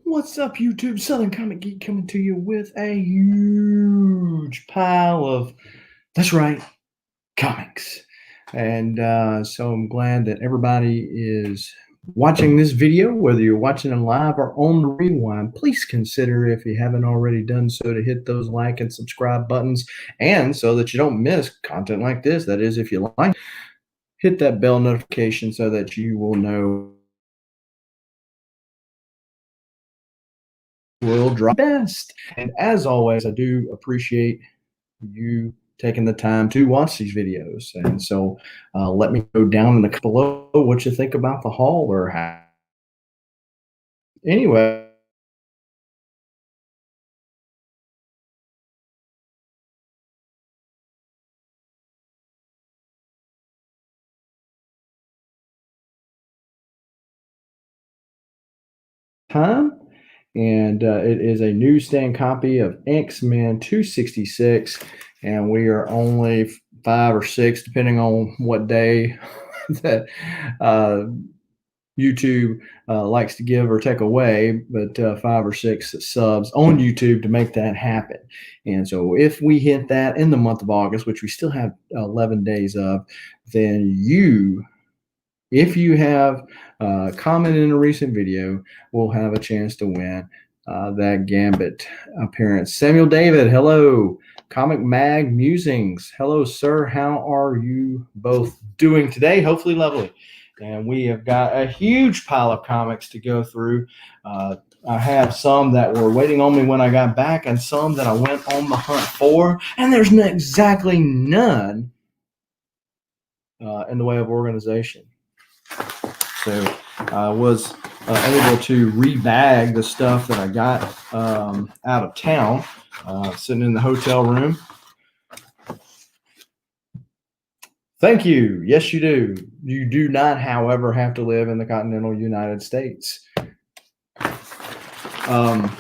What's up, YouTube? Southern Comic Geek coming to you with a huge pile of, that's right, comics. And so I'm glad that everybody is watching this video, whether you're watching it live or on the rewind. Please consider, if you haven't already done so, to hit those like and subscribe buttons, and so that you don't miss content like this. That is, if you like, hit that bell notification so that you will know will drop best. And as always, I do appreciate you taking the time to watch these videos. And so let me know down in the below what you think about the haul or how. Anyway, time. And it is a newsstand copy of X-Men 266. And we are only 5 or 6, depending on what day that YouTube likes to give or take away, but 5 or 6 subs on YouTube to make that happen. And so if we hit that in the month of August, which we still have 11 days of, then you, if you have commented in a recent video, will have a chance to win that Gambit appearance. Samuel David, hello. Comic Mag Musings, hello, sir. How are you both doing today? Hopefully lovely. And we have got a huge pile of comics to go through. I have some that were waiting on me when I got back, and some that I went on the hunt for, and there's exactly none in the way of organization. So I was able to rebag the stuff that I got out of town, sitting in the hotel room. Thank you. Yes, you do. You do not, however, have to live in the continental United States. And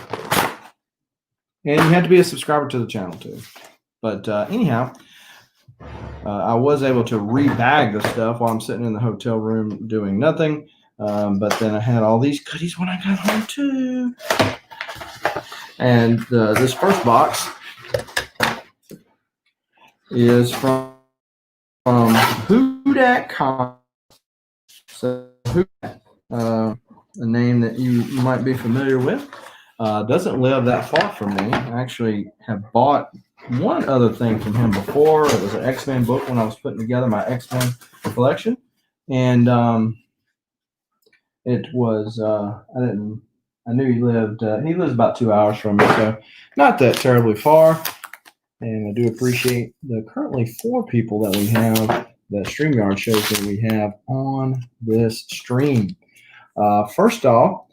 you have to be a subscriber to the channel, too. But anyhow, I was able to rebag the stuff while I'm sitting in the hotel room doing nothing. But then I had all these goodies when I got home, too. And this first box is from Who Dat Comics. So Who Dat, a name that you might be familiar with, doesn't live that far from me. I actually have bought one other thing from him before. It was an X-Men book when I was putting together my X-Men collection, and it was I knew he lived. He lives about 2 hours from me, so not that terribly far. And I do appreciate the currently 4 people that we have, the StreamYard shows that we have on this stream. First off,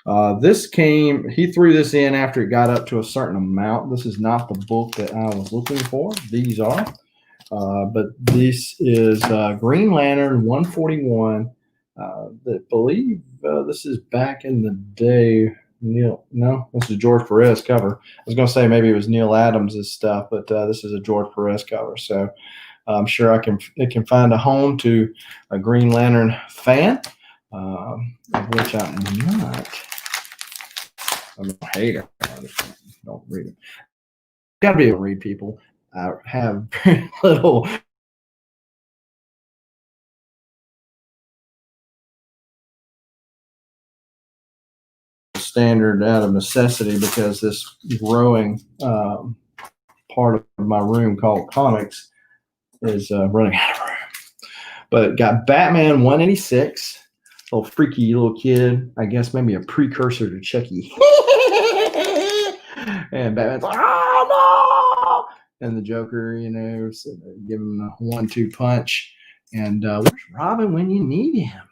he threw this in after it got up to a certain amount. This is not the book that I was looking for. These are. But this is Green Lantern 141. I believe this is back in the day. This is George Perez cover. I was going to say maybe it was Neil Adams' stuff, but this is a George Perez cover. So I'm sure it can find a home to a Green Lantern fan, of which I'm not. I'm a hater. I just don't read it. Got to be able to read people. I have very little standard out of necessity, because this growing part of my room called comics is running out of room. But it got Batman 186, little freaky little kid, I guess maybe a precursor to Chucky. And Batman's like, oh no! And the Joker, give him a 1-2 punch. And where's Robin when you need him?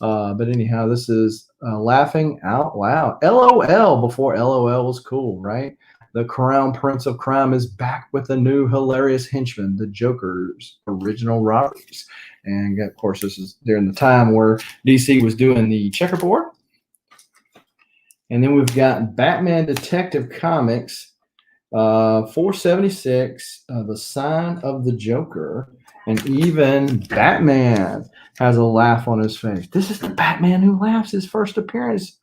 But anyhow, this is Laughing Out Loud. LOL before LOL was cool, right? The Crown Prince of Crime is back with a new hilarious henchman, the Joker's original robberies. And of course, this is during the time where DC was doing the checkerboard. And then we've got Batman Detective Comics 476, The Sign of the Joker. And even Batman has a laugh on his face. This is the Batman who laughs, his first appearance.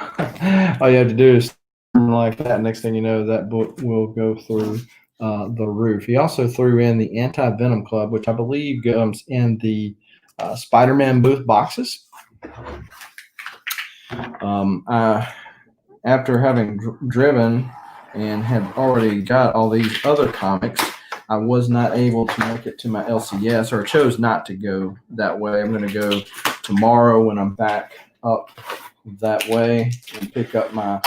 All you have to do is like that. Next thing you know, that book will go through the roof. He also threw in the AntiVenom Club, which I believe comes in the Spider-Man booth boxes. After having driven and had already got all these other comics, I was not able to make it to my LCS, or chose not to go that way. I'm going to go tomorrow when I'm back up that way and pick up my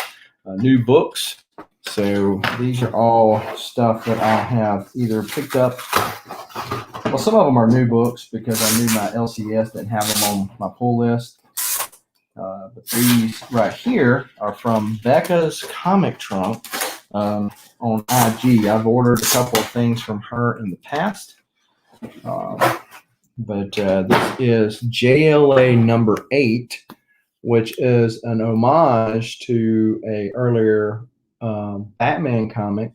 new books. So these are all stuff that I have either picked up. Well, some of them are new books because I knew my LCS didn't have them on my pull list. But these right here are from Becca's Comic Trunk on IG. I've ordered a couple of things from her in the past. But this is JLA number 8, which is an homage to a earlier Batman comic.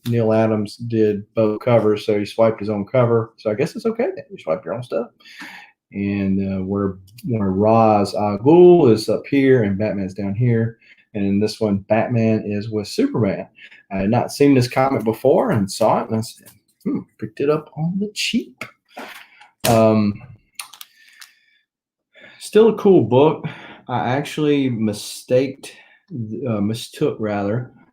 Neil Adams did both covers, so he swiped his own cover. So I guess it's okay that you swipe your own stuff. And where Ra's al Ghul is up here and Batman's down here. And in this one, Batman is with Superman. I had not seen this comic before and saw it, and I said, picked it up on the cheap. Still a cool book. I actually mistook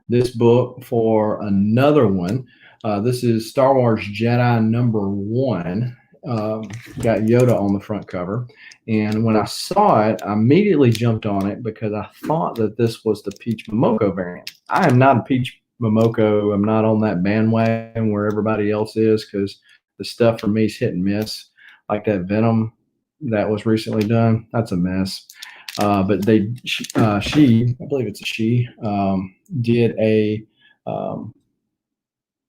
this book for another one. This is Star Wars Jedi number 1. Got Yoda on the front cover. And when I saw it, I immediately jumped on it because I thought that this was the Peach Momoko variant. I am not a Peach Momoko. I'm not on that bandwagon where everybody else is, because the stuff for me is hit and miss. Like that Venom that was recently done, that's a mess. But she, I believe it's a she, did a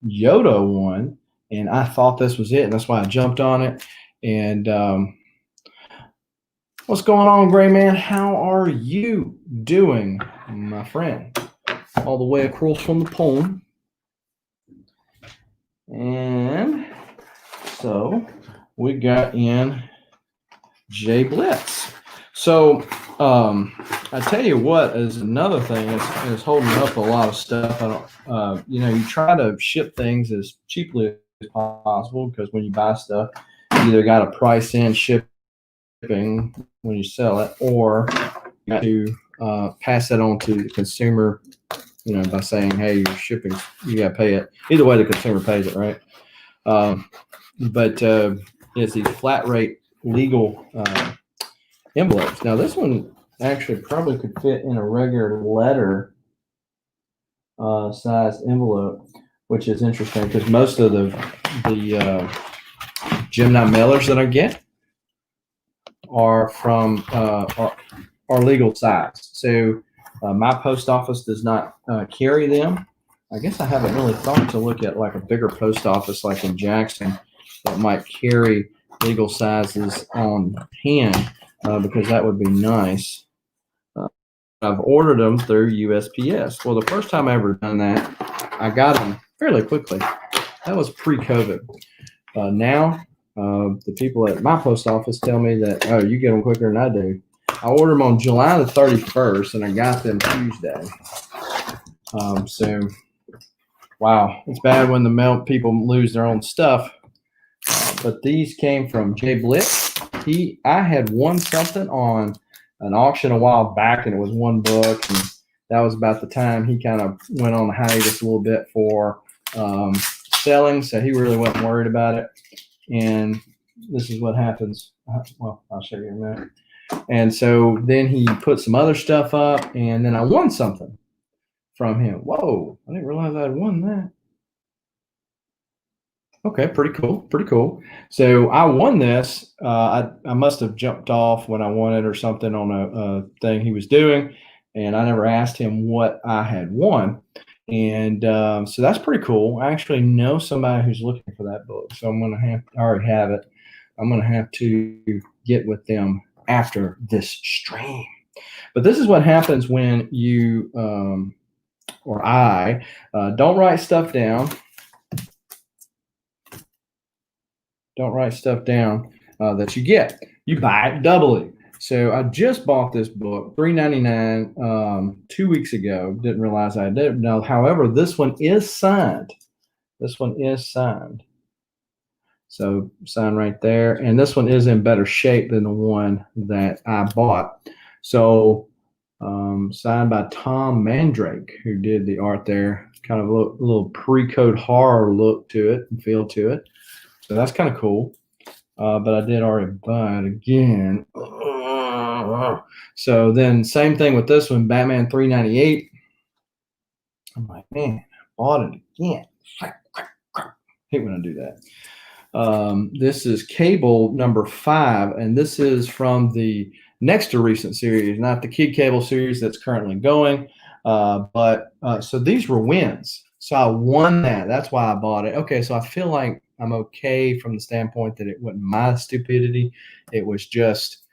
Yoda one, and I thought this was it, and that's why I jumped on it. And what's going on, Gray Man? How are you doing, my friend? All the way across from the pond. And so we got in J Blitz. So I tell you what is another thing is holding up a lot of stuff. I don't, you try to ship things as cheaply as possible, because when you buy stuff, you either got to price in shipping when you sell it, or you got to pass that on to the consumer, by saying, hey, you're shipping, you got to pay it. Either way, the consumer pays it, right? But it's these flat rate legal envelopes. Now, this one actually probably could fit in a regular letter size envelope, which is interesting because most of the Gemini mailers that I get are from are legal size. So my post office does not carry them. I guess I haven't really thought to look at like a bigger post office like in Jackson that might carry legal sizes on hand, because that would be nice. I've ordered them through USPS. Well, the first time I ever done that, I got them fairly quickly. That was pre-COVID. Now, the people at my post office tell me that, oh, you get them quicker than I do. I ordered them on July the 31st, and I got them Tuesday. So, wow, it's bad when the mail people lose their own stuff. But these came from Jay Blitz. I had won something on an auction a while back, and it was one book, and that was about the time he kind of went on a hiatus a little bit for selling, so he really wasn't worried about it. And this is what happens. Well, I'll show you in a minute. And so then he put some other stuff up, and then I won something from him. Whoa, I didn't realize I had won that. Okay, pretty cool. So I won this. I must have jumped off when I won it or something on a thing he was doing, and I never asked him what I had won. And so that's pretty cool. I actually know somebody who's looking for that book, so I already have it. I'm going to have to get with them after this stream. But this is what happens when you or I don't write stuff down. Don't write stuff down that you get. You buy it doubly. So I just bought this book, $3.99, 2 weeks ago. Didn't realize I did. Now, however, this one is signed. This one is signed. So sign right there. And this one is in better shape than the one that I bought. So signed by Tom Mandrake, who did the art there. Kind of a little pre-code horror look to it and feel to it. So that's kind of cool. But I did already buy it again. So then same thing with this one, Batman $3.98. I'm like, man, I bought it again. Hate when I do that. This is Cable number 5, and this is from the next to recent series, not the Kid Cable series that's currently going. So these were wins. So I won that. That's why I bought it. Okay, so I feel like I'm okay from the standpoint that it wasn't my stupidity. It was just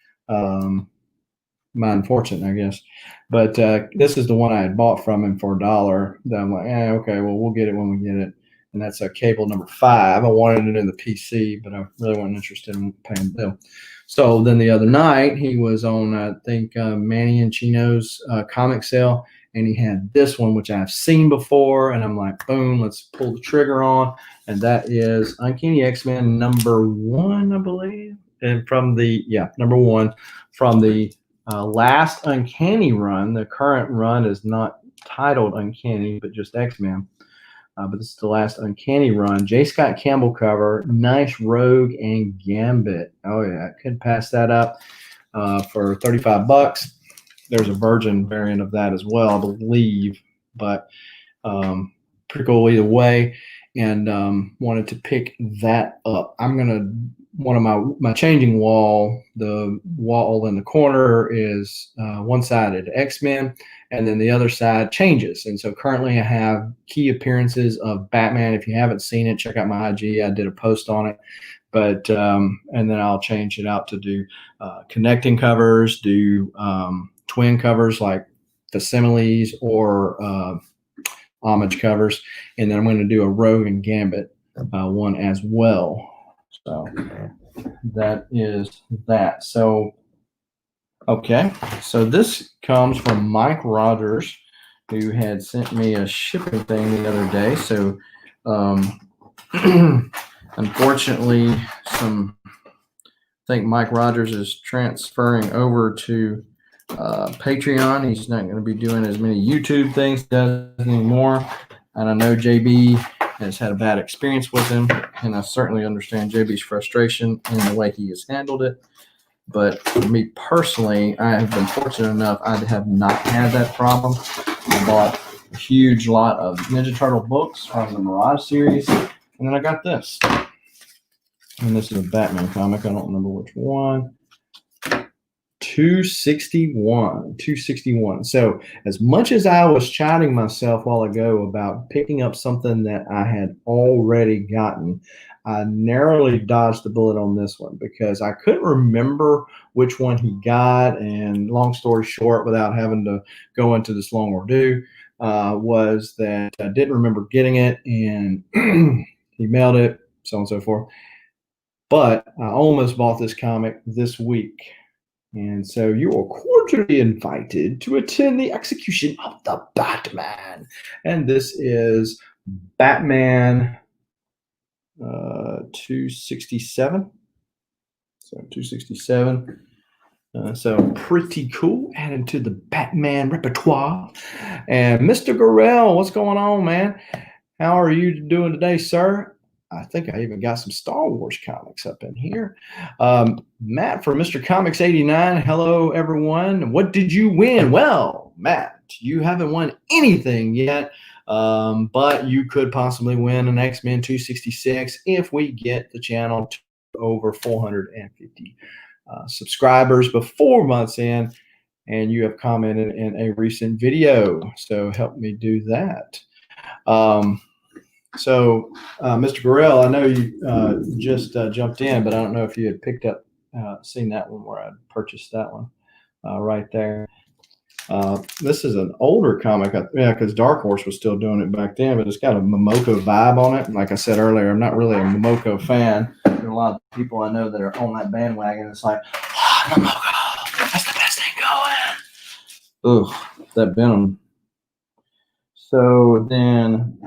my unfortunate, I guess. But this is the one I had bought from him for $1. That I'm like, okay, well, we'll get it when we get it. And that's a Cable number 5. I wanted it in the PC, but I really wasn't interested in paying the bill. So then the other night, he was on, I think, Manny and Chino's comic sale, and he had this one, which I've seen before, and I'm like, boom, let's pull the trigger on. And that is Uncanny XMen number 1, I believe. And from the, number 1, from the last Uncanny run. The current run is not titled Uncanny, but just X-Men. But this is the last Uncanny run. J. Scott Campbell cover, nice Rogue and Gambit. Oh yeah, I could pass that up for $35. There's a Virgin variant of that as well, I believe. But pretty cool either way. And wanted to pick that up. I'm gonna one of my changing wall. The wall in the corner is one-sided X-Men, and then the other side changes. And so currently I have key appearances of Batman. If you haven't seen it, check out my IG. I did a post on it. But and then I'll change it out to do connecting covers, do twin covers like facsimiles or homage covers, and then I'm going to do a Rogue and Gambit one as well. So that is that. So okay, so this comes from Mike Rogers, who had sent me a shipping thing the other day. So unfortunately, I think Mike Rogers is transferring over to Patreon. He's not going to be doing as many YouTube things anymore. And I know JB has had a bad experience with him, and I certainly understand JB's frustration in the way he has handled it. But for me personally, I have been fortunate enough I have not had that problem. I bought a huge lot of Ninja Turtle books from the Mirage series, and then I got this. And this is a Batman comic. I don't remember which one. 261. So as much as I was chiding myself a while ago about picking up something that I had already gotten, I narrowly dodged the bullet on this one because I couldn't remember which one he got. And long story short, without having to go into this long ordeal, was that I didn't remember getting it, and he mailed it, so on and so forth. But I almost bought this comic this week. And so you are cordially invited to attend the execution of the Batman. And this is Batman 267. So 267. So pretty cool. Added to the Batman repertoire. And Mr. Gorell, what's going on, man? How are you doing today, sir? I think I even got some Star Wars comics up in here. Matt from Mr. Comics 89. Hello, everyone. What did you win? Well, Matt, you haven't won anything yet, but you could possibly win an X-Men 266 if we get the channel to over 450 subscribers before month's end, and you have commented in a recent video. So help me do that. So, Mr. Gorell, I know you just jumped in, but I don't know if you had picked up, seen that one where I purchased that one right there. This is an older comic, because Dark Horse was still doing it back then, but it's got a Momoko vibe on it. And like I said earlier, I'm not really a Momoko fan. There are a lot of people I know that are on that bandwagon. It's like, Momoko. Ugh, that Venom. So then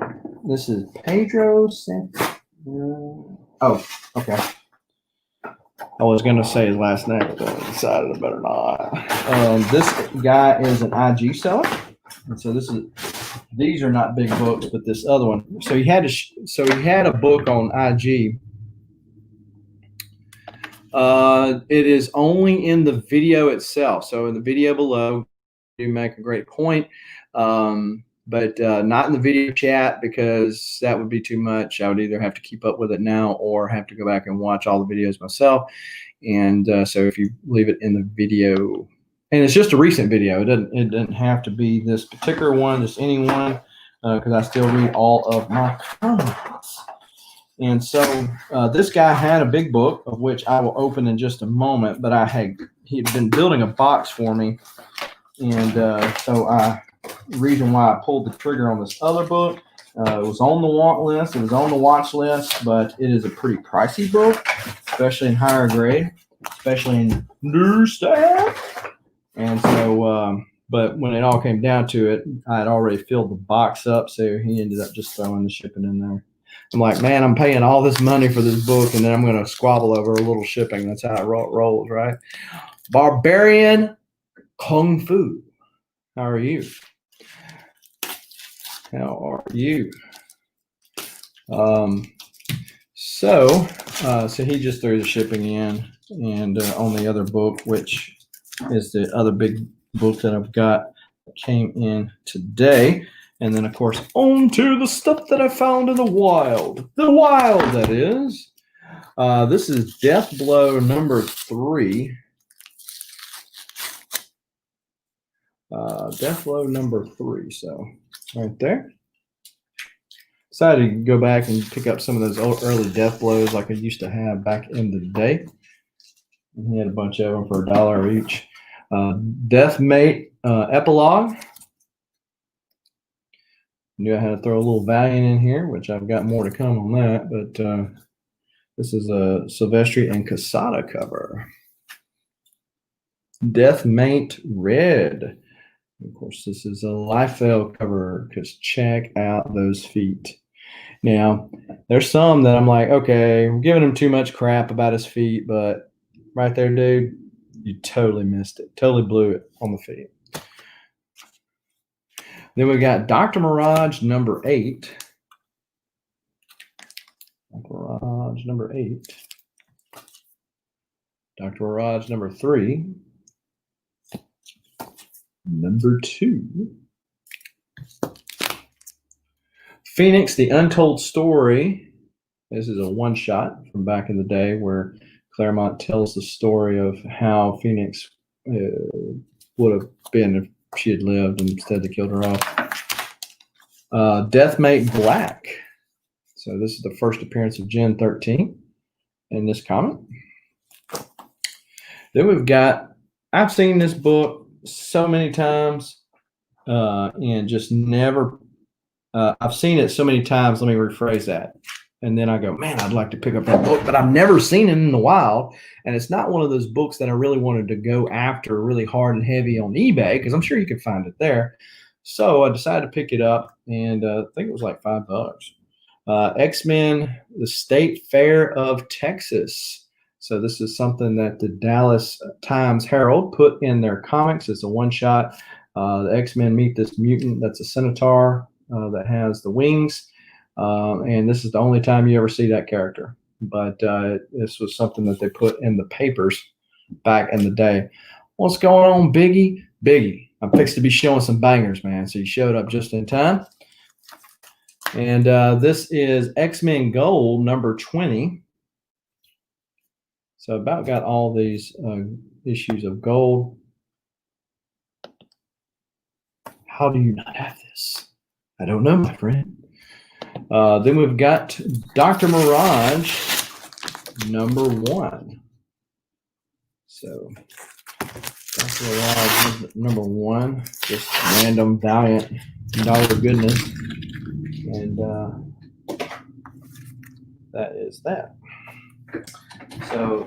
this is Pedro oh, okay. I was going to say his last name, but I decided I better not. This guy is an IG seller. And so these are not big books, but this other one. So he had a book on IG. It is only in the video itself. So in the video below, you make a great point. But not in the video chat, because that would be too much. I would either have to keep up with it now or have to go back and watch all the videos myself. And so if you leave it in the video, and it's just a recent video, it doesn't have to be this particular one, just any one, because I still read all of my comments. And so this guy had a big book, of which I will open in just a moment, but he had been building a box for me. And so the reason why I pulled the trigger on this other book, it was on the want list, it was on the watch list, but it is a pretty pricey book, especially in higher grade, especially in new stuff. And so, but when it all came down to it, I had already filled the box up, so he ended up just throwing the shipping in there. I'm like, man, I'm paying all this money for this book, and then I'm going to squabble over a little shipping. That's how it rolls, right? Barbarian Kung Fu. How are you? How are you? So he just threw the shipping in, and on the other book, which is the other big book that I've got, came in today. And then, of course, on to the stuff that I found in the wild. The wild, that is. This is Death Blow number 3. Death Blow number 3. So, right there. Decided to go back and pick up some of those early Death Blows like I used to have back in the day. And he had a bunch of them for $1 each. Death Mate Epilogue. Knew I had to throw a little Valiant in here, which I've got more to come on that. But this is a Silvestri and Casada cover. Death Mate Red. Of course, this is a Liefeld cover, because check out those feet. Now, there's some that I'm like, okay, I'm giving him too much crap about his feet, but right there, dude, you totally missed it. Totally blew it on the feet. Then we got Dr. Mirage number 8. Dr. Mirage number 8. Dr. Mirage number 3. Number 2. Phoenix, The Untold Story. This is a one-shot from back in the day where Claremont tells the story of how Phoenix would have been if she had lived, and instead they killed her off. Deathmate Black. So this is the first appearance of Gen 13 in this comic. Then we've got, I've seen this book so many times and just never, I've seen it so many times, let me rephrase that. And then I go, man, I'd like to pick up that book, but I've never seen it in the wild. And it's not one of those books that I really wanted to go after really hard and heavy on eBay, because I'm sure you can find it there. So I decided to pick it up, and I think it was like $5. X-Men, The State Fair of Texas. So this is something that the Dallas Times-Herald put in their comics. It's a one-shot. The X-Men meet this mutant that's a centaur that has the wings. And this is the only time you ever see that character. But this was something that they put in the papers back in the day. What's going on, Biggie? Biggie, I'm fixed to be showing some bangers, man. So you showed up just in time. And this is X-Men Gold number 20. So about got all these issues of Gold. How do you not have this? I don't know, my friend. Then we've got Dr. Mirage number 1. So Dr. Mirage number 1, just random Valiant dollar goodness. And that is that. So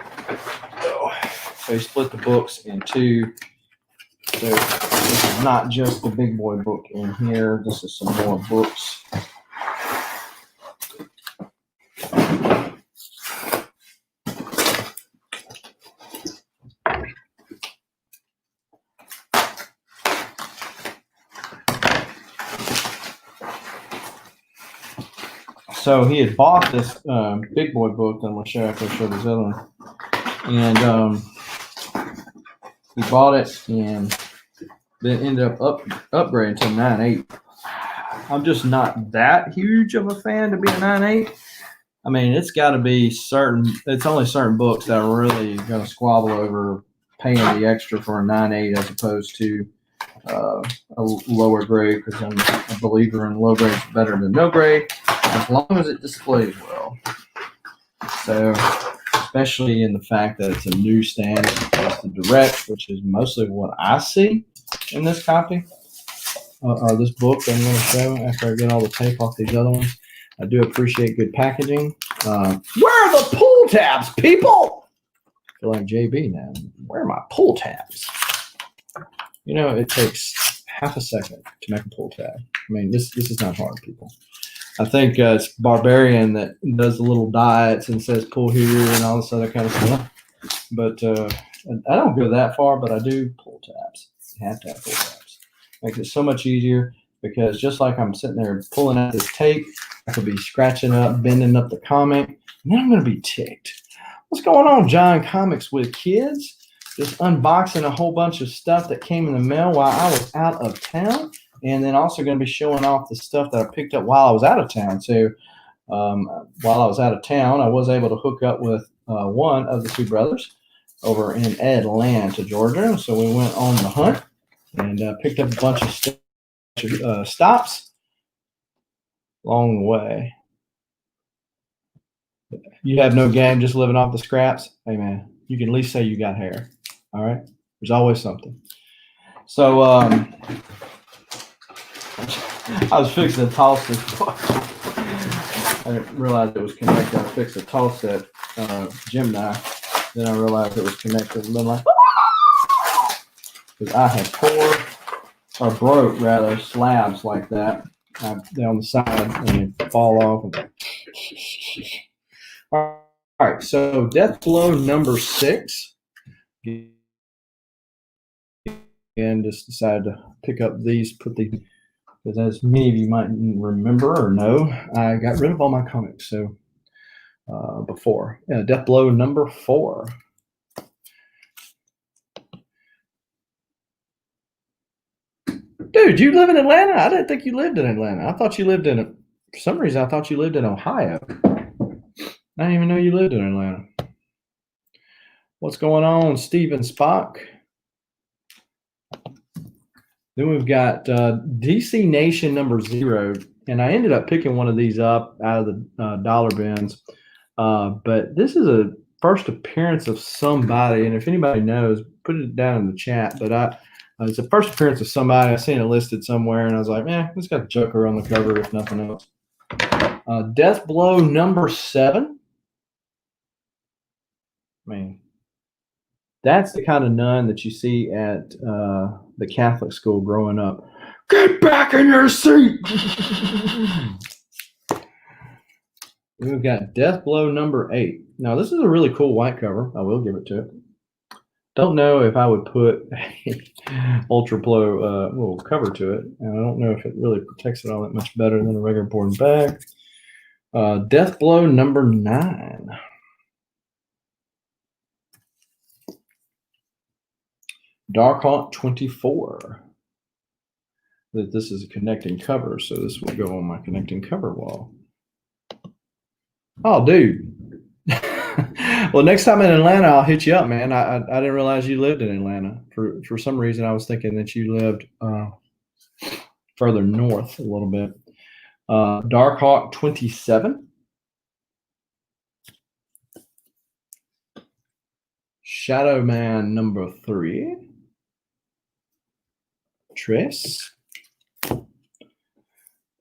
you split the books into So this is not just the big boy book in here. This is some more books. So he had bought this big boy book that I'm going to show after I show this other one. And he bought it and then ended up upgrading to 9.8. I'm just not that huge of a fan to be a 9.8. I mean, it's got to be certain. It's only certain books that are really going to squabble over paying the extra for a 9.8 as opposed to a lower grade, because I'm a believer in low grade is better than no grade as long as it displays well. So, especially in the fact that it's a newsstand as opposed to direct, which is mostly what I see in this copy or this book that I'm going to show after I get all the tape off these other ones. I do appreciate good packaging. Where are the pull tabs, people? I feel like JB now. Where are my pull tabs? You know, it takes half a second to make a pull tab. I mean, this is not hard, people. I think it's Barbarian that does the little diets and says pull here and all this other kind of stuff. But I don't go that far, but I do pull tabs. You have to have pull tabs. Makes it so much easier because just like I'm sitting there pulling out this tape, I could be scratching up, bending up the comic, and then I'm going to be ticked. What's going on, John Comics with Kids? Just unboxing a whole bunch of stuff that came in the mail while I was out of town, and then also going to be showing off the stuff that I picked up while I was out of town. So while I was out of town, I was able to hook up with one of the two brothers over in Atlanta, Georgia. So we went on the hunt and picked up a bunch of stops along the way. You have no game, just living off the scraps. Hey, man, you can at least say you got hair. All right? There's always something. So I was fixing to toss this. I didn't realize it was connected. I fixed to toss that Gemini. Then I realized it was connected. And then like, because I had broke rather slabs like that down the side, and they fall off. All right, so Death Blow number 6. And just decided to pick up these, because as many of you might remember or know, I got rid of all my comics. So before, Death Blow number 4. Dude, you live in Atlanta? I didn't think you lived in Atlanta. I thought you lived in for some reason, I thought you lived in Ohio. I didn't even know you lived in Atlanta. What's going on, Steven Spock? Then we've got DC Nation number 0. And I ended up picking one of these up out of the dollar bins. But this is a first appearance of somebody. And if anybody knows, put it down in the chat. But it's a first appearance of somebody. I seen it listed somewhere. And I was like, it's got the Joker on the cover, if nothing else. Death Blow number 7. I mean, that's the kind of nun that you see at the Catholic school growing up. Get back in your seat. We've got Death Blow number 8. Now, this is a really cool white cover. I will give it to it. Don't know if I would put Ultra Blow little cover to it. And I don't know if it really protects it all that much better than a regular board bag. Death Blow number 9. Dark Hawk 24. This is a connecting cover, so this will go on my connecting cover wall. Oh, dude. Well, next time in Atlanta, I'll hit you up, man. I didn't realize you lived in Atlanta. For some reason, I was thinking that you lived further north a little bit. Dark Hawk 27. Shadow Man number 3. Tress.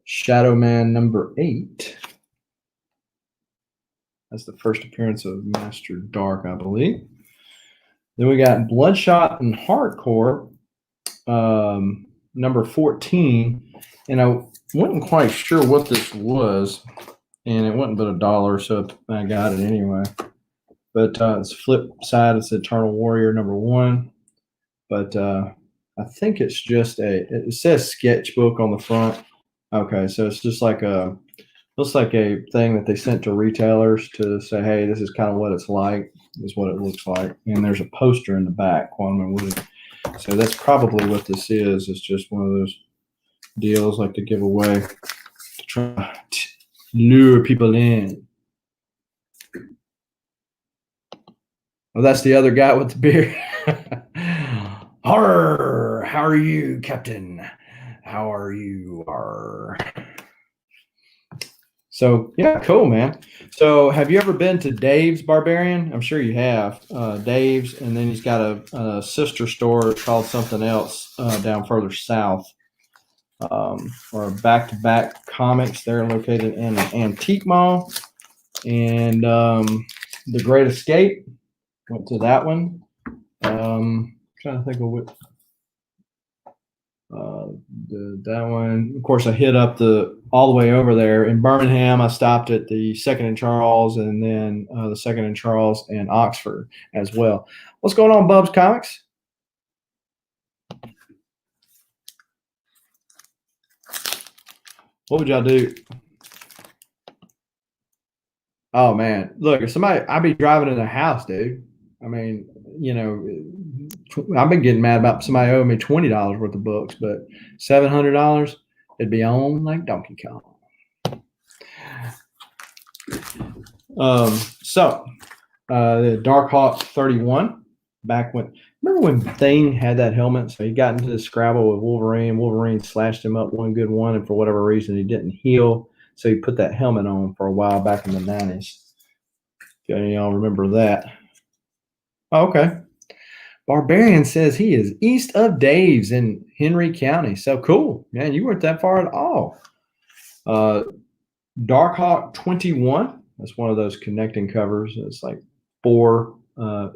Shadow Man number 8. That's the first appearance of Master Dark, I believe. Then we got Bloodshot and Hardcore number 14, and I wasn't quite sure what this was, and it wasn't but $1, so I got it anyway. But it's flip side. It's Eternal Warrior number 1, but I think it's just it says sketchbook on the front. Okay, so it's just like looks like a thing that they sent to retailers to say, hey, this is kind of what it's like, is what it looks like. And there's a poster in the back, Quantum and Woody. So that's probably what this is. It's just one of those deals like to give away to try to lure people in. Well, that's the other guy with the beard. Arr, how are you, Captain? How are you? Arr. So, yeah, cool, man. So have you ever been to Dave's Barbarian? I'm sure you have. Dave's, and then he's got a sister store called something else down further south. Or Back-to-Back Comics. They're located in an antique mall. And The Great Escape, went to that one. Trying to think of what that one. Of course, I hit up all the way over there in Birmingham. I stopped at the Second and Charles, and then the Second and Charles and Oxford as well. What's going on, Bubs Comics? What would y'all do? Oh man, look, if I'd be driving in the house, dude. I mean, you know, I've been getting mad about somebody owing me $20 worth of books, but $700, it'd be on like Donkey Kong. The Dark Hawk 31, back when, remember when Thing had that helmet? So he got into the scrabble with Wolverine. Wolverine slashed him up one good one, and for whatever reason, he didn't heal. So he put that helmet on for a while back in the 90s. If any of y'all remember that. Oh, okay. Barbarian says he is east of Dave's in Henry County. So cool. Man, you weren't that far at all. Dark Hawk 21. That's one of those connecting covers. It's like 4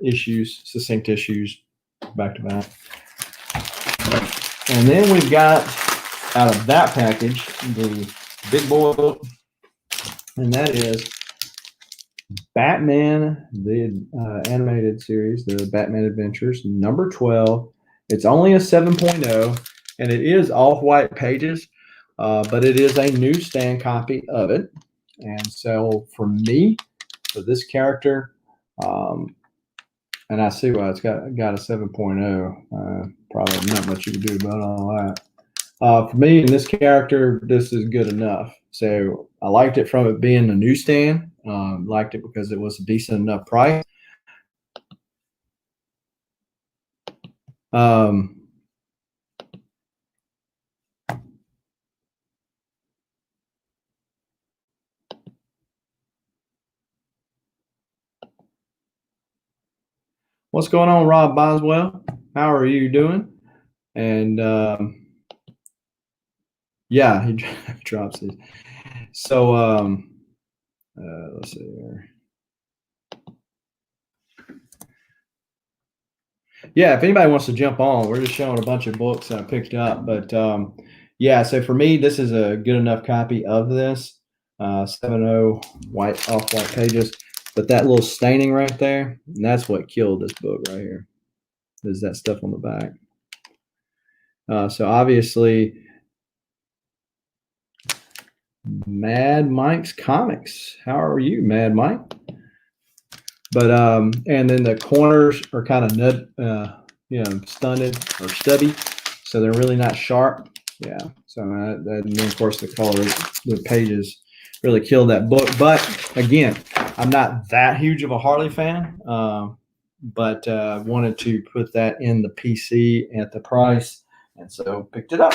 issues, succinct issues, back to back. And then we've got, out of that package, the big boy, and that is Batman, the animated series, the Batman Adventures, number 12. It's only a 7.0, and it is all white pages, but it is a newsstand copy of it. And so for me, for this character, and I see why it's got a 7.0. Probably not much you can do about all that. For me, in this character, this is good enough. So I liked it from it being a newsstand. Liked it because it was a decent enough price. What's going on, Rob Boswell? How are you doing? And yeah, he drops it. So let's see here. Yeah, if anybody wants to jump on, we're just showing a bunch of books that I picked up. But yeah, so for me, this is a good enough copy of this 7.0 off-white pages. But that little staining right there, and that's what killed this book right here. Is that stuff on the back. So obviously, Mad Mike's Comics. How are you, Mad Mike? But and then the corners are kind of stunted or stubby, so they're really not sharp. Yeah. So and then of course the color, the pages really killed that book. But again, I'm not that huge of a Harley fan, but wanted to put that in the PC at the price, and so picked it up.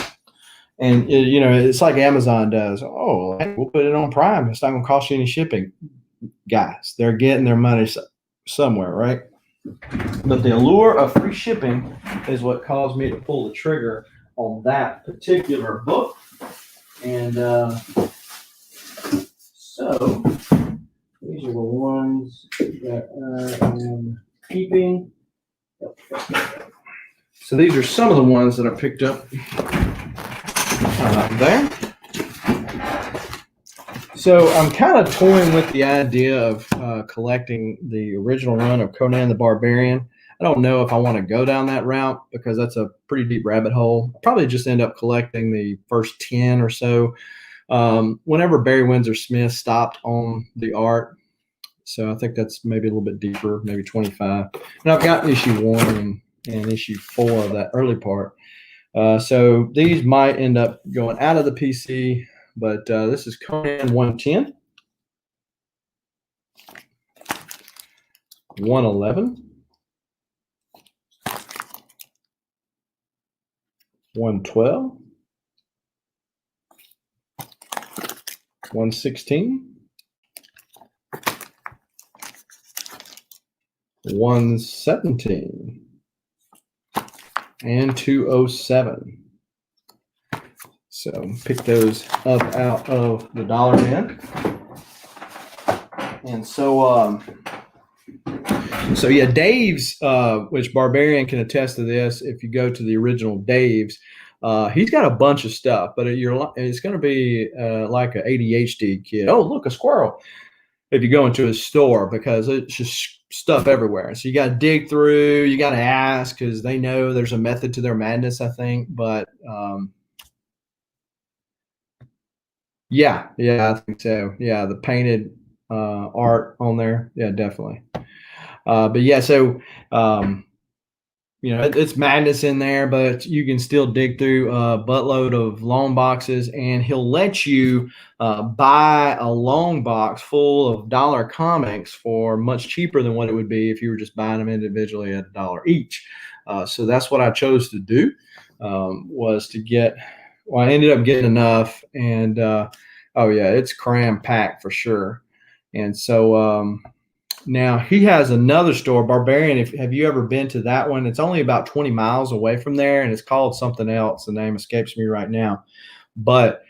And it's like Amazon does. Oh, we'll put it on Prime. It's not going to cost you any shipping. Guys, they're getting their money somewhere, right? But the allure of free shipping is what caused me to pull the trigger on that particular book. And so these are the ones that I am keeping. So these are some of the ones that I picked up there. So I'm kind of toying with the idea of collecting the original run of Conan the Barbarian. I don't know if I want to go down that route because that's a pretty deep rabbit hole. I'll probably just end up collecting the first 10 or so. Whenever Barry Windsor Smith stopped on the art. So I think that's maybe a little bit deeper, maybe 25. And I've got issue 1 and issue 4 of that early part. So these might end up going out of the PC, but this is Conan 110, 111, 112, 116, 117, and 207. So pick those up out of the dollar bin. And so yeah, Dave's, which Barbarian can attest to this. If you go to the original Dave's, he's got a bunch of stuff, but it's going to be like an ADHD kid. Oh, look, a squirrel. If you go into a store, because it's just stuff everywhere. So you got to dig through, you got to ask, because they know there's a method to their madness, I think. But yeah, I think so. Yeah, the painted art on there. Yeah, definitely. But yeah, so it's madness in there, but you can still dig through a buttload of long boxes, and he'll let you buy a long box full of dollar comics for much cheaper than what it would be if you were just buying them individually at $1 each. So that's what I chose to do, was to get. Well, I ended up getting enough, and oh yeah, it's cram packed for sure. And so now he has another store, Barbarian. Have you ever been to that one? It's only about 20 miles away from there, and it's called something else. The name escapes me right now, but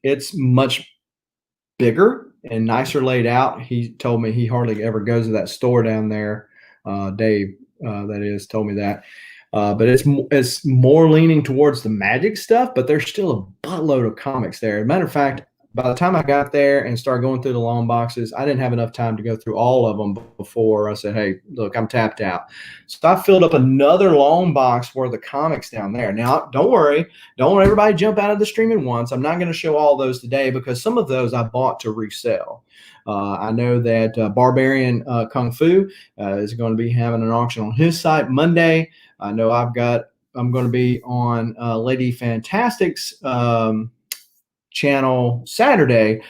it's much bigger and nicer laid out. He told me he hardly ever goes to that store down there. Dave, that is, told me that. But it's more leaning towards the magic stuff, but there's still a buttload of comics there. As a matter of fact, by the time I got there and started going through the long boxes, I didn't have enough time to go through all of them before I said, hey, look, I'm tapped out. So I filled up another long box worth of comics down there. Now, don't worry. Don't let everybody jump out of the stream at once. I'm not going to show all those today because some of those I bought to resell. I know that Barbarian Kung Fu is going to be having an auction on his site Monday. I know I'm going to be on Lady Fantastic's channel Saturday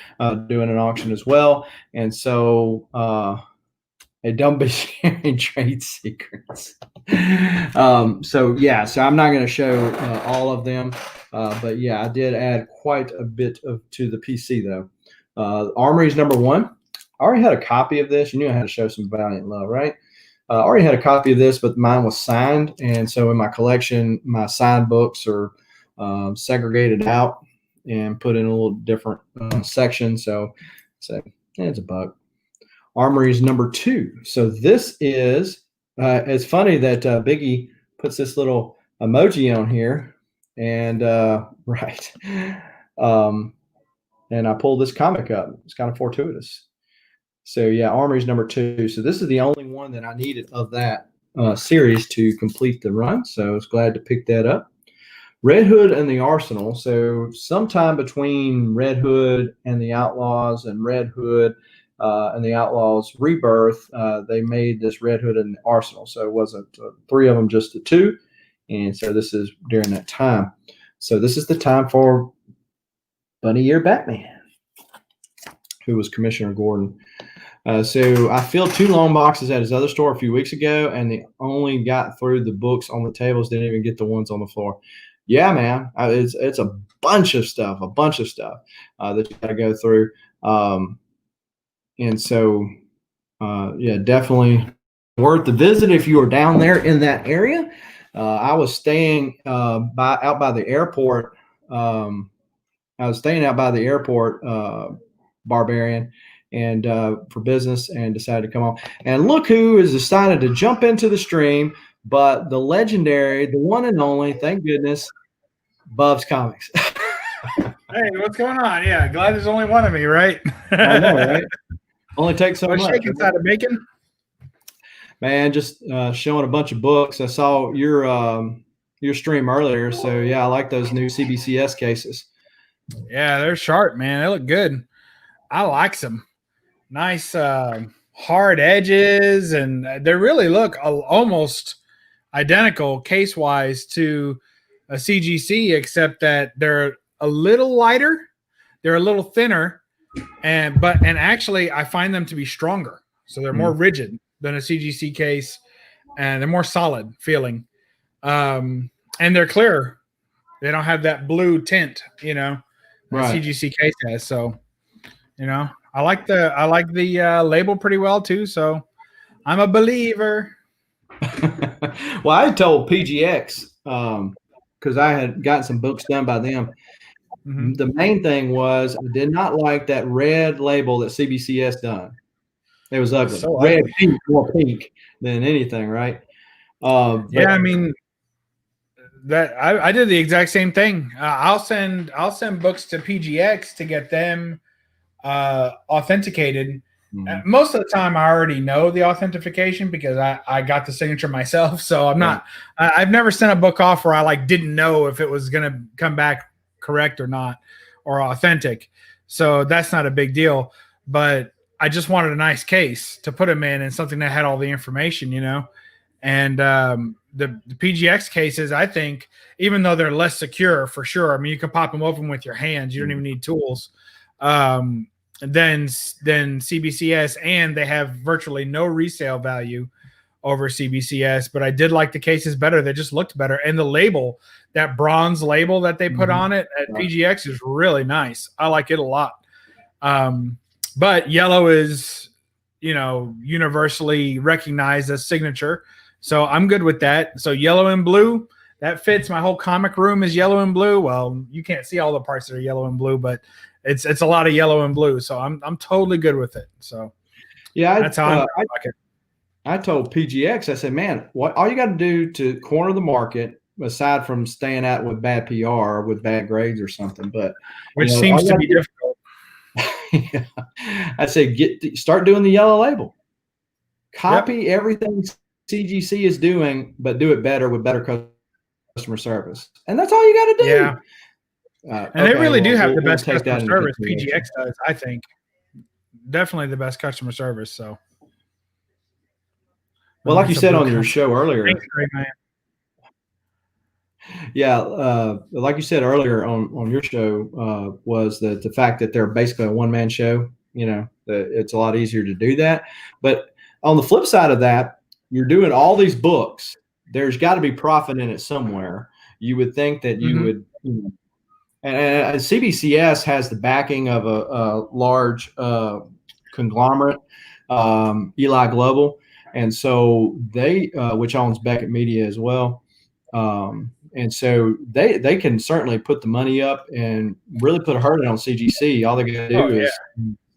doing an auction as well. And so hey, don't be sharing trade secrets. So I'm not going to show all of them, but yeah, I did add quite a bit to the PC though. Armory's number 1. I already had a copy of this. You knew I had to show some Valiant love, right? I already had a copy of this, but mine was signed, and so in my collection, my signed books are segregated out and put in a little different section. So it's a bug. Armory's number 2. So this is, it's funny that Biggie puts this little emoji on here, and right. And I pulled this comic up. It's kind of fortuitous. So yeah, Armory's number 2. So this is the only one that I needed of that series to complete the run. So I was glad to pick that up. Red Hood and the Arsenal. So sometime between Red Hood and the Outlaws and Red Hood and the Outlaws Rebirth, they made this Red Hood and the Arsenal. So it wasn't 3 of them, just the 2. And so this is during that time. So this is the time for Bunny Ear Batman, who was Commissioner Gordon. So I filled 2 long boxes at his other store a few weeks ago, and they only got through the books on the tables, didn't even get the ones on the floor. Yeah, man, it's a bunch of stuff that you got to go through. And so, yeah, definitely worth the visit if you are down there in that area. I was staying out by the airport. Barbarian, and for business, and decided to come on. And look who has decided to jump into the stream. but the legendary, the one and only, thank goodness, Bubs Comics. Hey, what's going on? Yeah, glad there's only one of me, right? I know, right? Only takes so What's much. shaking side of bacon? Man, just showing a bunch of books. I saw your stream earlier, so yeah, I like those new CBCS cases. Yeah, they're sharp, man. They look good. I like them. Nice hard edges, and they really look almost identical case-wise to a CGC, except that they're a little lighter, they're a little thinner, and actually I find them to be stronger. So they're more rigid than a CGC case, and they're more solid feeling. And they're clear. They don't have that blue tint, that Right. CGC case has. So, I like the label pretty well too. So I'm a believer. Well, I told PGX because I had gotten some books done by them. Mm-hmm. The main thing was I did not like that red label that CBCS done. It was ugly. So red, ugly. pink, more pink than anything, right? Yeah, I mean that I did the exact same thing. I'll send books to PGX to get them authenticated. Mm-hmm. Most of the time, I already know the authentication because I got the signature myself. So I'm not. I've never sent a book off where I didn't know if it was going to come back correct or not, or authentic. So that's not a big deal. But I just wanted a nice case to put them in and something that had all the information, And the PGX cases, I think, even though they're less secure for sure. I mean, you can pop them open with your hands. You don't even need tools. Than CBCS, and they have virtually no resale value over CBCS. But I did like the cases better. They just looked better. And the label, that bronze label that they put on it at PGX is really nice. I like it a lot. But yellow is, universally recognized as signature. So I'm good with that. So yellow and blue, that fits. My whole comic room is yellow and blue. Well, you can't see all the parts that are yellow and blue, but it's a lot of yellow and blue. So I'm totally good with it. So yeah, that's how I told PGX, I said, man, what all you got to do to corner the market, aside from staying out with bad PR or with bad grades or something, but which seems to be difficult. I say start doing the yellow label. Copy everything CGC is doing, but do it better with better customer service. And that's all you got to do. Yeah. And they really do have the best customer service. PGX does, I think. Definitely the best customer service. So, well, like you said on your show earlier, thanks, man. Yeah, like you said earlier on your show, was the fact that they're basically a one-man show. That it's a lot easier to do that. But on the flip side of that, you're doing all these books. There's got to be profit in it somewhere. You would think that you would. And CBCS has the backing of a large conglomerate, Eli Global, and so they, which owns Beckett Media as well, and so they can certainly put the money up and really put a hurt on CGC. All they got to do is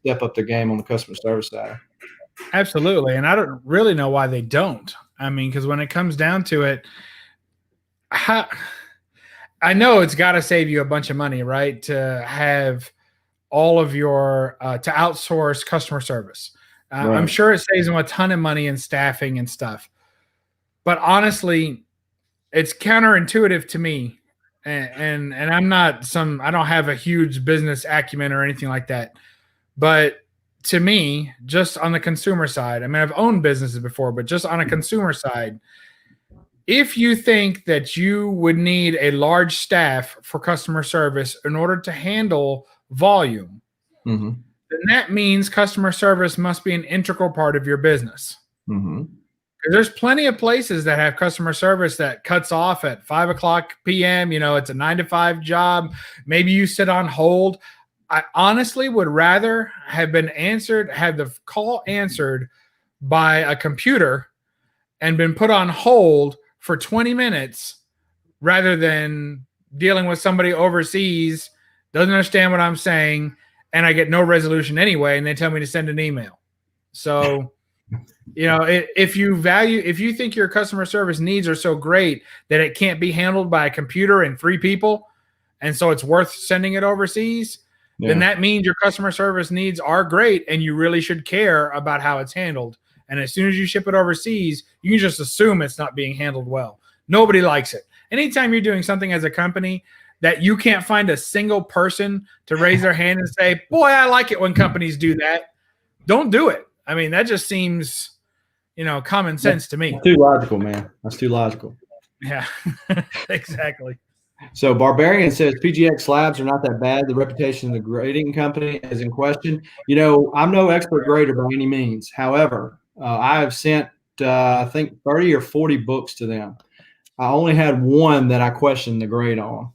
step up their game on the customer service side. Absolutely, and I don't really know why they don't. I mean, because when it comes down to it, I know it's got to save you a bunch of money, right? To have all of your to outsource customer service. Right. I'm sure it saves them a ton of money in staffing and stuff. But honestly, it's counterintuitive to me. And I'm not I don't have a huge business acumen or anything like that. But to me, just on the consumer side, I mean, I've owned businesses before, but just on a consumer side, if you think that you would need a large staff for customer service in order to handle volume, then that means customer service must be an integral part of your business. There's plenty of places that have customer service that cuts off at 5 o'clock p.m. It's a 9-to-5 job. Maybe you sit on hold. I honestly would rather have had the call answered by a computer and been put on hold for 20 minutes rather than dealing with somebody overseas, doesn't understand what I'm saying, and I get no resolution anyway, and they tell me to send an email. So if you think your customer service needs are so great that it can't be handled by a computer and 3 people, and so it's worth sending it overseas, then that means your customer service needs are great and you really should care about how it's handled. And as soon as you ship it overseas, you can just assume it's not being handled well. Nobody likes it. Anytime you're doing something as a company that you can't find a single person to raise their hand and say, boy, I like it when companies do that, don't do it. I mean, that just seems, common sense to me. That's too logical, man. That's too logical. Yeah, exactly. So Barbarian says PGX slabs are not that bad. The reputation of the grading company is in question. I'm no expert grader by any means. However, I have sent, I think, 30 or 40 books to them. I only had one that I questioned the grade on.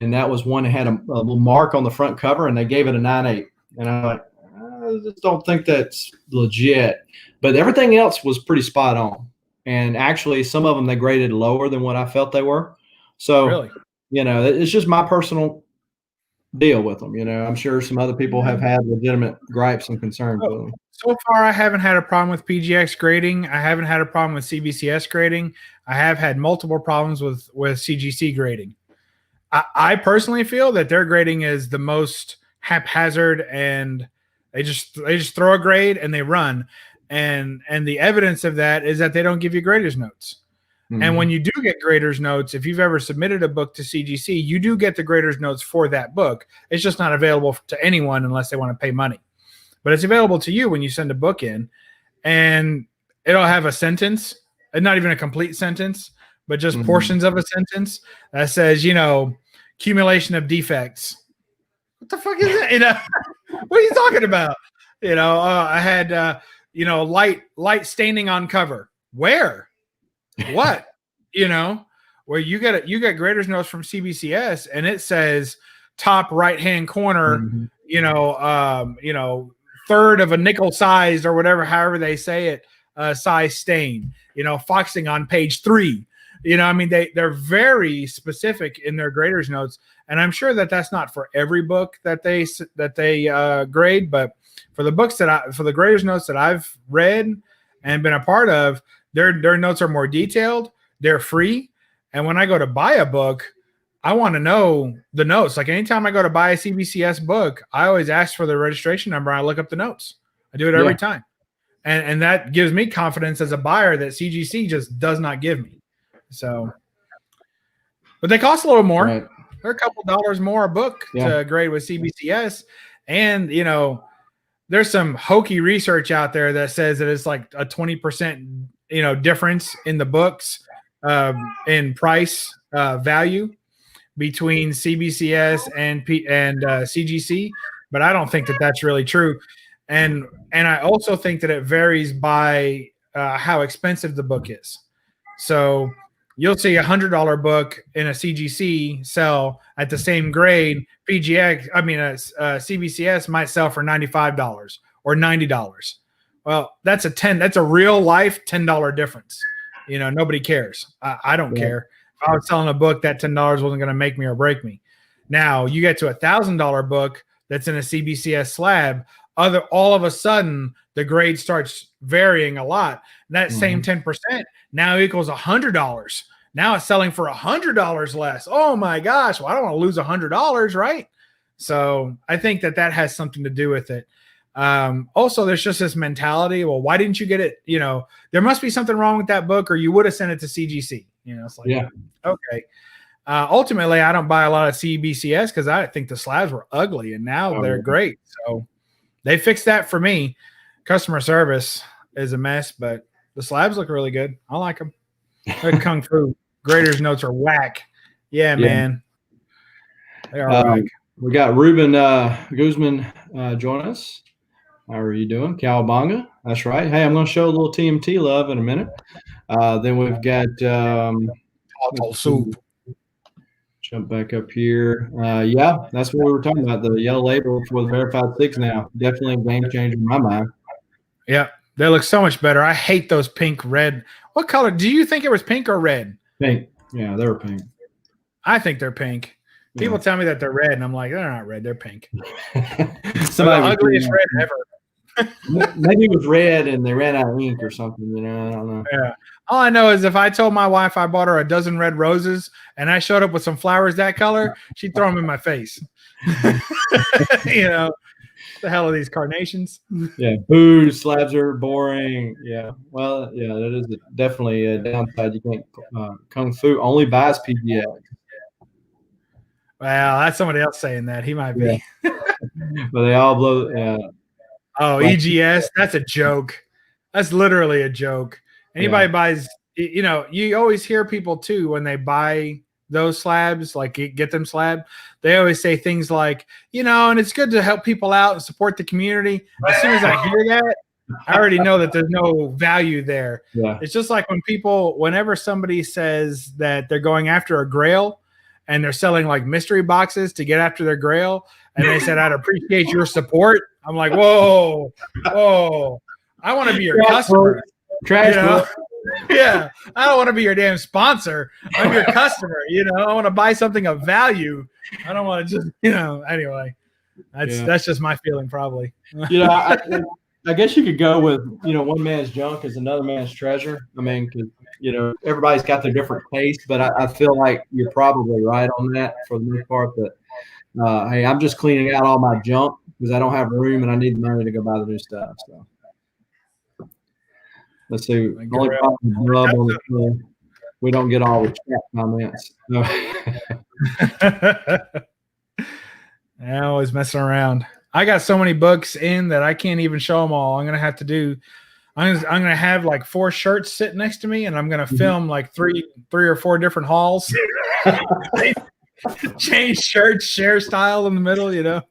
And that was one that had a little mark on the front cover, and they gave it a 9.8. And I'm like, I just don't think that's legit. But everything else was pretty spot on. And actually, some of them they graded lower than what I felt they were. So, really? It's just my personal deal with them. I'm sure some other people have had legitimate gripes and concerns with them. So far, I haven't had a problem with PGX grading. I haven't had a problem with CBCS grading. I have had multiple problems with CGC grading. I personally feel that their grading is the most haphazard, and they just throw a grade and they run. And the evidence of that is that they don't give you graders notes. Mm-hmm. And when you do get graders notes, if you've ever submitted a book to CGC, you do get the graders notes for that book. It's just not available to anyone unless they want to pay money. But it's available to you when you send a book in, and it'll have a sentence, and not even a complete sentence, but just portions of a sentence that says, accumulation of defects. What the fuck is that? What are you talking about? I had, light staining on cover. Where? What? Where you get graders notes from CBCS, and it says top right-hand corner, third of a nickel sized or whatever, however they say it, size stain, foxing on page 3. They're very specific in their graders notes, and I'm sure that that's not for every book that they grade, but for the books for the graders notes that I've read and been a part of, their notes are more detailed. They're free, and when I go to buy a book, I want to know the notes. Like anytime I go to buy a CBCS book, I always ask for the registration number. I look up the notes. I do it every time, and that gives me confidence as a buyer that CGC just does not give me. So, but they cost a little more. Right. They're a couple dollars more a book to grade with CBCS. And, there's some hokey research out there that says that it's like a 20%, difference in the books in price value between CBCS and CGC. But I don't think that that's really true. And I also think that it varies by how expensive the book is. So you'll see $100 book in a CGC sell at the same grade. CBCS might sell for $95 or $90. Well, that's a real life $10 difference. Nobody cares. I don't care. If I was selling a book, that $10 wasn't going to make me or break me. Now you get to $1,000 book that's in a CBCS slab. All of a sudden the grade starts varying a lot. And that same 10% now equals $100. Now it's selling for $100 less. Oh my gosh. Well, I don't want to lose $100, right? So I think that has something to do with it. Also, there's just this mentality. Well, why didn't you get it? There must be something wrong with that book, or you would have sent it to CGC. It's like, okay. Ultimately, I don't buy a lot of CBCS because I think the slabs were ugly, and now they're great. So they fixed that for me. Customer service is a mess, but the slabs look really good. I like them. They're Kung Fu. Graders notes are whack. Yeah, man. They are whack. We got Ruben Guzman join us. How are you doing? Cowabunga. That's right. Hey, I'm going to show a little TMT love in a minute. Then we've got soup. Jump back up here. That's what we were talking about. The yellow label for the Verified 6 now. Definitely a game changer in my mind. Yeah, they look so much better. I hate those pink, red. What color? Do you think it was pink or red? Pink. Yeah, they were pink. I think they're pink. People tell me that they're red, and I'm like, they're not red. They're pink. Somebody the ugliest red ever. Maybe it was red and they ran out of ink or something. You know, I don't know. Yeah. All I know is if I told my wife I bought her a dozen red roses and I showed up with some flowers that color, she'd throw them in my face. You know, the hell are these carnations? Yeah, boo, slabs are boring. Yeah, well, yeah, that is definitely a downside. You can't Kung Fu only buys PGX. Well, that's somebody else saying that. He might be. Yeah. But they all blow. Yeah. Oh, EGS, that's a joke. That's literally a joke. Anybody buys, you know, you always hear people too when they buy those slabs, like get them slab, they always say things like, you know, and it's good to help people out and support the community. As soon as I hear that, I already know that there's no value there. Yeah. It's just like whenever somebody says that they're going after a grail and they're selling like mystery boxes to get after their grail, and they said, I'd appreciate your support. I'm like, whoa, I want to be your customer. Trash, you know? Yeah, I don't want to be your damn sponsor. I'm your customer. You know, I want to buy something of value. I don't want to just, you know. Anyway, that's just my feeling, probably. You know, I guess you could go with, you know, one man's junk is another man's treasure. I mean, 'cause, you know, everybody's got their different tastes, but I feel like you're probably right on that for the most part. But hey, I'm just cleaning out all my junk because I don't have room and I need the money to go buy the new stuff. So. Let's see. The only problem with Bub on the show, we don't get all the chat comments. No. I always messing around. I got so many books in that I can't even show them all. I'm gonna have like 4 shirts sitting next to me, and I'm gonna film like three or 4 different hauls. Change shirts, share style in the middle. You know.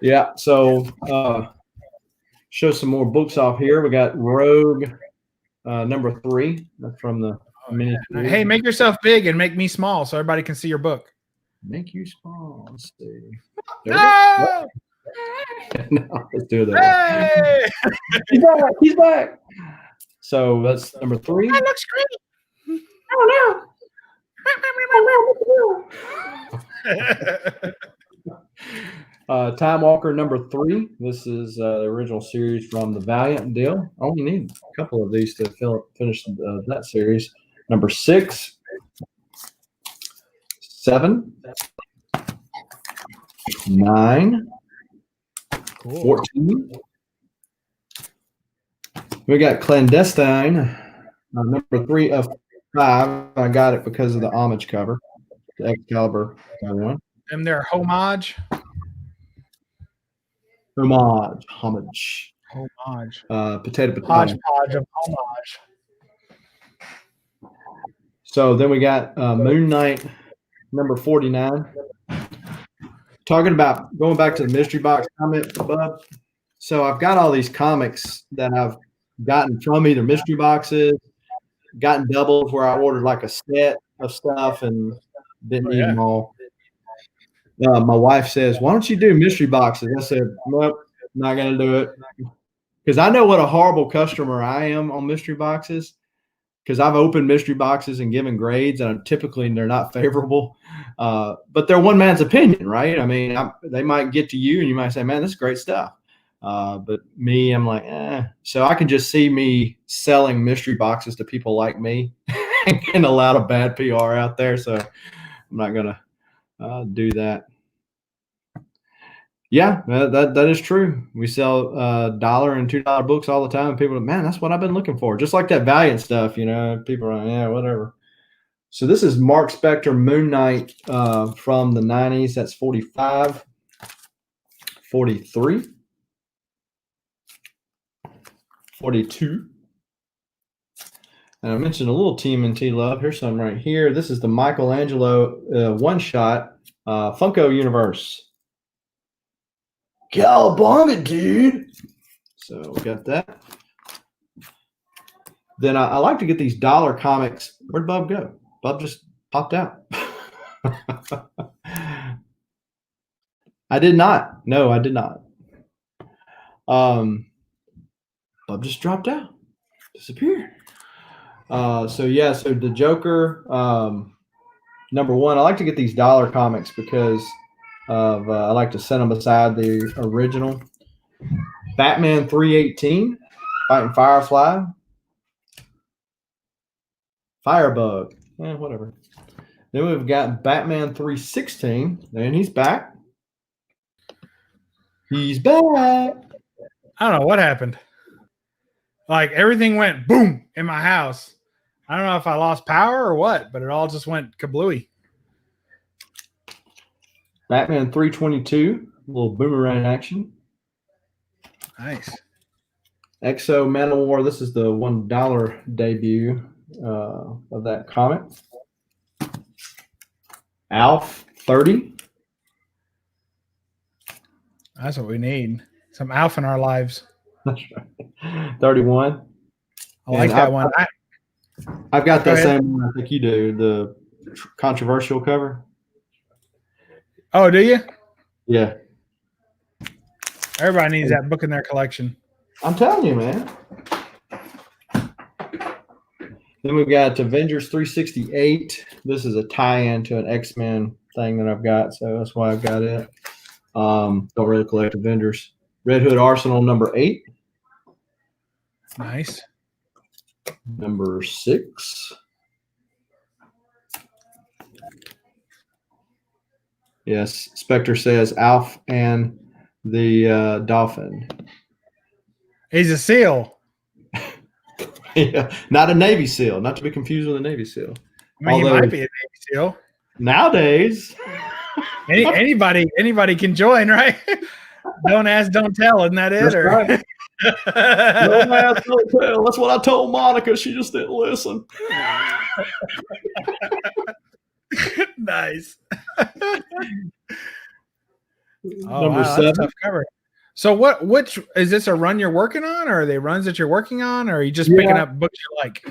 Yeah. So. Show some more books off here. We got Rogue number 3. That's from the mini. Hey, make yourself big and make me small so everybody can see your book. Make you small. Let's see. No! No, let's do that. Hey! He's back. So that's number 3. That looks great. Oh no. Timewalker number 3. This is the original series from the Valiant deal. I only need a couple of these to finish that series. Number 6, 7, 9, Cool. 14. We got Clandestine, number 3 of 5. I got it because of the homage cover, the Excalibur one. And their homage. Homage. Potato. Hodgepodge of homage. So then we got Moon Knight number 49. Talking about going back to the mystery box comment, Bub. So I've got all these comics that I've gotten from either mystery boxes, gotten doubles where I ordered like a set of stuff and didn't need them all. My wife says, "Why don't you do mystery boxes?" I said, "Nope, not going to do it." Because I know what a horrible customer I am on mystery boxes. Because I've opened mystery boxes and given grades, and typically they're not favorable. But they're one man's opinion, right? I mean, they might get to you, and you might say, "Man, this is great stuff." But me, I'm like, eh. So I can just see me selling mystery boxes to people like me and getting a lot of bad PR out there. So I'm not going to do that. Yeah, that is true. We sell $1 and $2 books all the time. People are, man, that's what I've been looking for. Just like that Valiant stuff, you know. People are like, yeah, whatever. So this is Mark Spector Moon Knight from the 90s. That's 45, 43, 42. And I mentioned a little TMNT love. Here's some right here. This is the Michelangelo one-shot Funko Universe. Cowabunga, dude. So we got that. Then I like to get these dollar comics. Where'd Bub go? Bub just popped out. I did not. No, I did not. Bub just dropped out. Disappeared. So the Joker, number 1, I like to get these dollar comics because of I like to set them aside the original. Batman 318, fighting Firefly. Firebug. Whatever. Then we've got Batman 316, and he's back. He's back. I don't know what happened. Like everything went boom in my house. I don't know if I lost power or what, but it all just went kablooey. Batman 322, a little boomerang action. Nice. Exo Manowar, this is the $1 debut of that comic. Alf 30. That's what we need. Some Alf in our lives. That's right. 31. I like that one. I've got that same one I think you do, the controversial cover. Oh, do you? Yeah. Everybody needs that book in their collection. I'm telling you, man. Then we've got Avengers 368. This is a tie-in to an X-Men thing that I've got, so that's why I've got it. Don't really collect Avengers. Red Hood Arsenal number 8. Nice. Number 6. Yes, Spectre says Alf and the Dolphin. He's a SEAL. Yeah, not a Navy SEAL, not to be confused with a Navy SEAL. I mean, he might be a Navy SEAL. Nowadays, anybody can join, right? Don't ask, don't tell. Isn't that it? That's or? Right. Don't ask, don't tell. That's what I told Monica. She just didn't listen. Nice. Number 7. Tough cover. So which is this a run you're working on, or are they runs that you're working on, or are you just picking up books you like?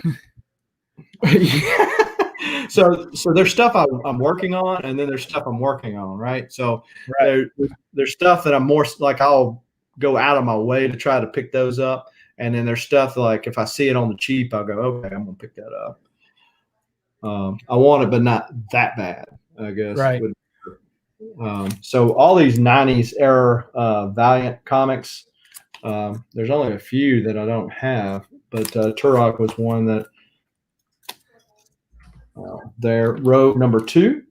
Yeah. So there's stuff I'm working on, and then there's stuff I'm working on, right? So there's stuff that I'm more like I'll go out of my way to try to pick those up, and then there's stuff like if I see it on the cheap, I'll go, okay, I'm gonna pick that up. I want it, but not that bad, I guess. Right. So all these 90s era Valiant comics, there's only a few that I don't have, but Turok was one that there. Rogue number 2.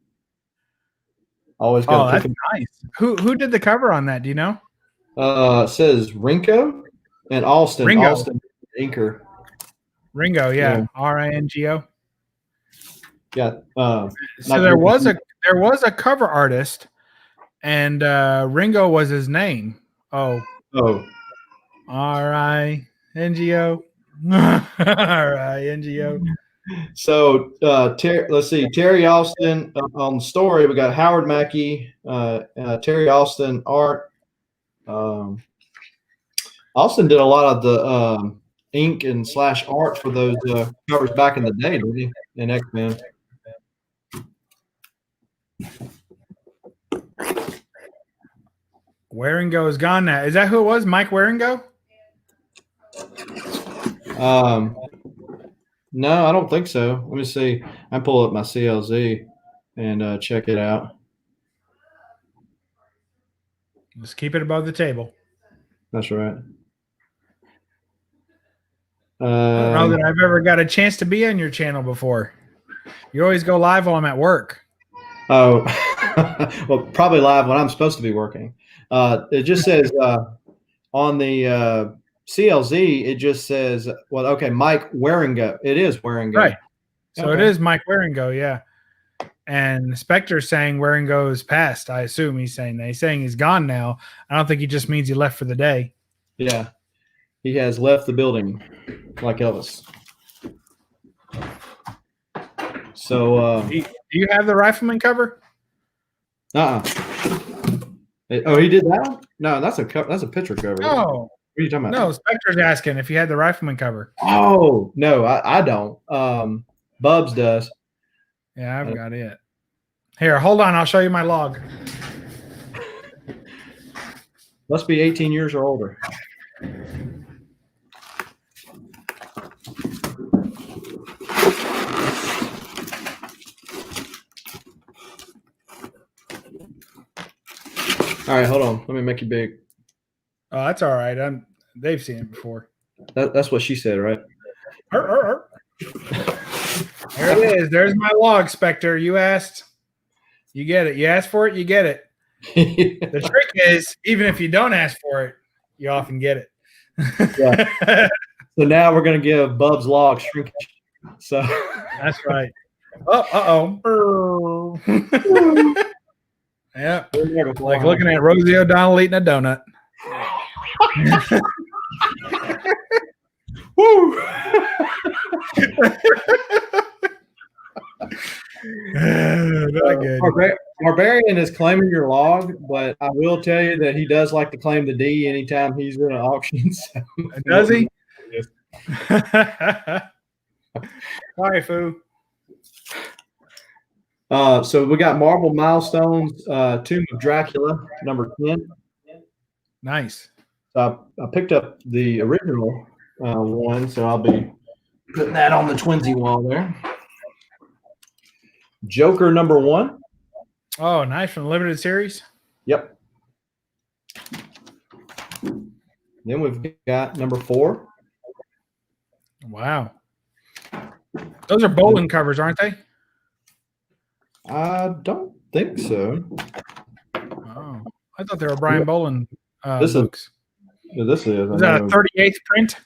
Always got. Oh, that's nice. Who did the cover on that? Do you know? It says Ringo and Alston. Ringo. Alston inker. Ringo, yeah. Ringo. Yeah. So there was a cover artist, and Ringo was his name. Oh. Ringo. Ringo. So let's see. Terry Austin on the story. We got Howard Mackey, Terry Austin art. Austin did a lot of the ink and / art for those covers back in the day, didn't he? In X-Men. Waringo is gone now. Is that who it was? Mike Waringo? No, I don't think so. Let me see. I pull up my CLZ and check it out. Just keep it above the table. That's right. I don't know that I've ever got a chance to be on your channel before. You always go live while I'm at work. Oh, well, probably live when I'm supposed to be working. It just says on the CLZ, it just says, well, okay, Mike Waringo. It is Waringo. Right. So Okay. It is Mike Waringo, yeah. And Spectre's saying Waringo is passed. I assume he's saying that. He's saying he's gone now. I don't think he just means he left for the day. Yeah. He has left the building like Elvis. So Do you have the Rifleman cover? oh, he did that one? No, that's a picture cover. No. What are you talking about? No, Spectre's asking if you had the Rifleman cover. Oh, no, I don't. Bubs does. Yeah, I've got it. Here, hold on. I'll show you my log. Must be 18 years or older. All right, hold on. Let me make you big. Oh, that's all right. They've seen it before. That's what she said, right? Arr, arr, arr. There it is. There's my log, Spectre. You asked, you get it. You asked for it, you get it. The trick is, even if you don't ask for it, you often get it. Yeah. So now we're going to give Bubs log shrinkage. So that's right. Oh. Yeah. Like looking at Rosie O'Donnell eating a donut. Woo! Not good. Barbarian is claiming your log, but I will tell you that he does like to claim the D anytime he's in an auction. So. Does he? Sorry, Foo. So we got Marvel Milestones, Tomb of Dracula, number 10. Nice. So I picked up the original one, so I'll be putting that on the twinsy wall there. Joker number 1. Oh, nice, from the limited series. Yep. Then we've got number 4. Wow. Those are Bolin covers, aren't they? I don't think so. Oh, I thought they were Brian Bolin This books. is that a 38th print?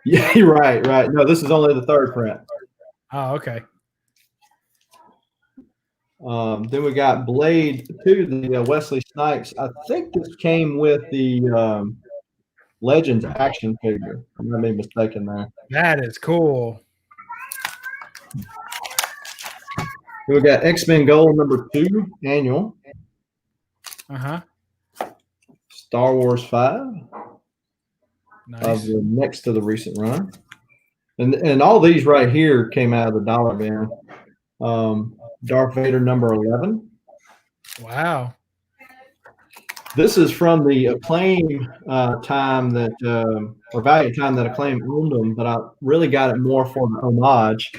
Yeah, you're right. No, this is only the 3rd print. Oh, okay. Then we got Blade 2, the Wesley Snipes. I think this came with the Legends action figure. I'm not being mistaken there. That is cool. We got X-Men Gold number 2 annual. Star Wars 5. Nice. Next to the recent run. And all these right here came out of the dollar bin. Darth Vader number 11. Wow. This is from the Acclaim time that, or Valiant time that Acclaim owned them, but I really got it more for the homage.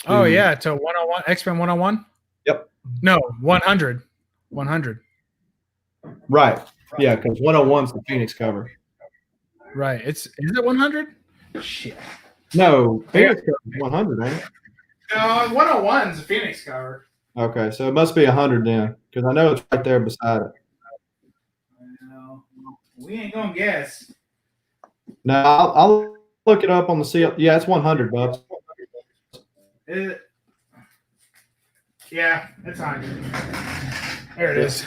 Oh, yeah, to 101, X-Men 101? Yep. No, 100. 100. Right. Yeah, because 101's the Phoenix cover. Right. Is it 100? Shit. No, Phoenix cover is 100, ain't it? No, 101's a Phoenix cover. Okay, so it must be 100 then, because I know it's right there beside it. Well, we ain't gonna guess. No, I'll look it up on the seal. Yeah, it's 100, Bubs. Is it? Yeah, it's on. There it is.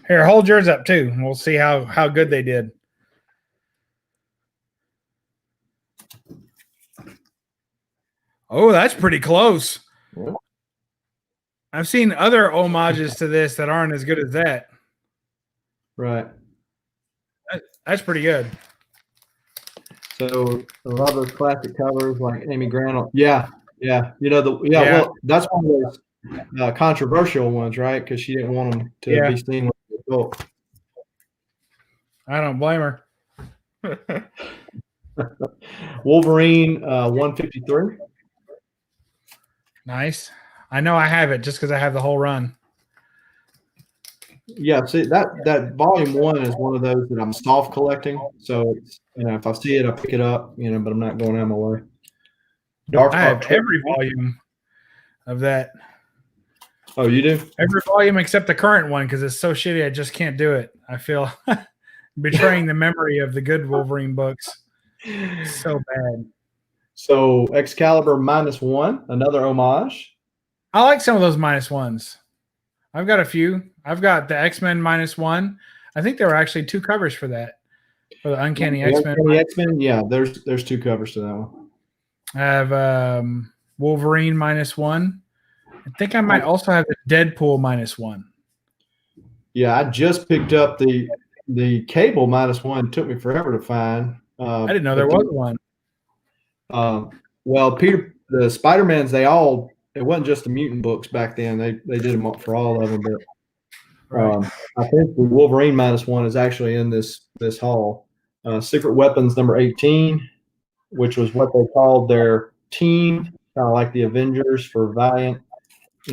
Here, hold yours up too. We'll see how good they did. Oh, that's pretty close. Yeah. I've seen other homages to this that aren't as good as that. Right. That's pretty good. So a lot of those classic covers, like Amy Grant. Yeah. Well, that's one of those controversial ones, right? Because she didn't want them to be seen with the adult. I don't blame her. Wolverine 153. Nice. I know I have it just because I have the whole run. Yeah, see that volume 1 is one of those that I'm soft collecting. So it's, if I see it, I pick it up. But I'm not going out of my way. I have every volume of that. Oh, you do? Every volume except the current one because it's so shitty. I just can't do it. I feel betraying the memory of the good Wolverine books. So bad. So Excalibur -1, another homage. I like some of those -1s. I've got a few. I've got the X-Men -1. I think there were actually 2 covers for that. For the Uncanny X-Men. X-Men, yeah, there's 2 covers to that one. I have Wolverine -1. I think I might also have the Deadpool -1. Yeah, I just picked up the Cable -1. It took me forever to find. I didn't know there was one. Well, Peter, the Spider-Mans, it wasn't just the mutant books back then. They did them for all of them. But I think the Wolverine -1 is actually in this haul. Secret Weapons number 18, which was what they called their team, kind of like the Avengers for Valiant.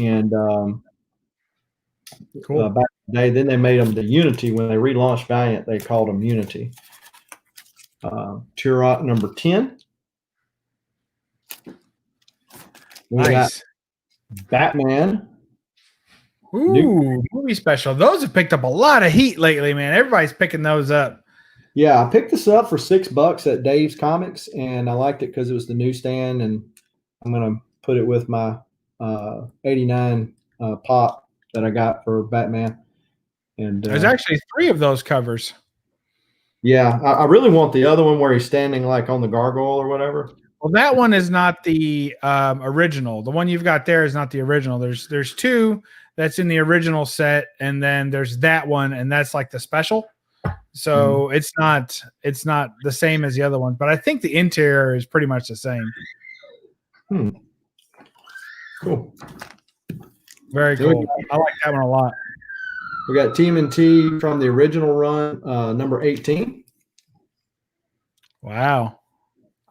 And Cool. Back in the day. Then they made them the Unity. When they relaunched Valiant, they called them Unity. Turok number 10. We got Nice. Batman. Ooh, movie special. Those have picked up a lot of heat lately, man. Everybody's picking those up. Yeah, I picked this up for $6 at Dave's Comics, and I liked it because it was the newsstand, and I'm gonna put it with my 89 pop that I got for Batman. And There's actually 3 of those covers. Yeah, I really want the other one where he's standing like on the gargoyle or whatever. Well, that one is not the original. The one you've got there is not the original. There's 2 that's in the original set, and then there's that one, and that's like the special. So it's not the same as the other ones, but I think the interior is pretty much the same. Cool. Very cool. I like that one a lot. We got TMNT from the original run, number 18. Wow.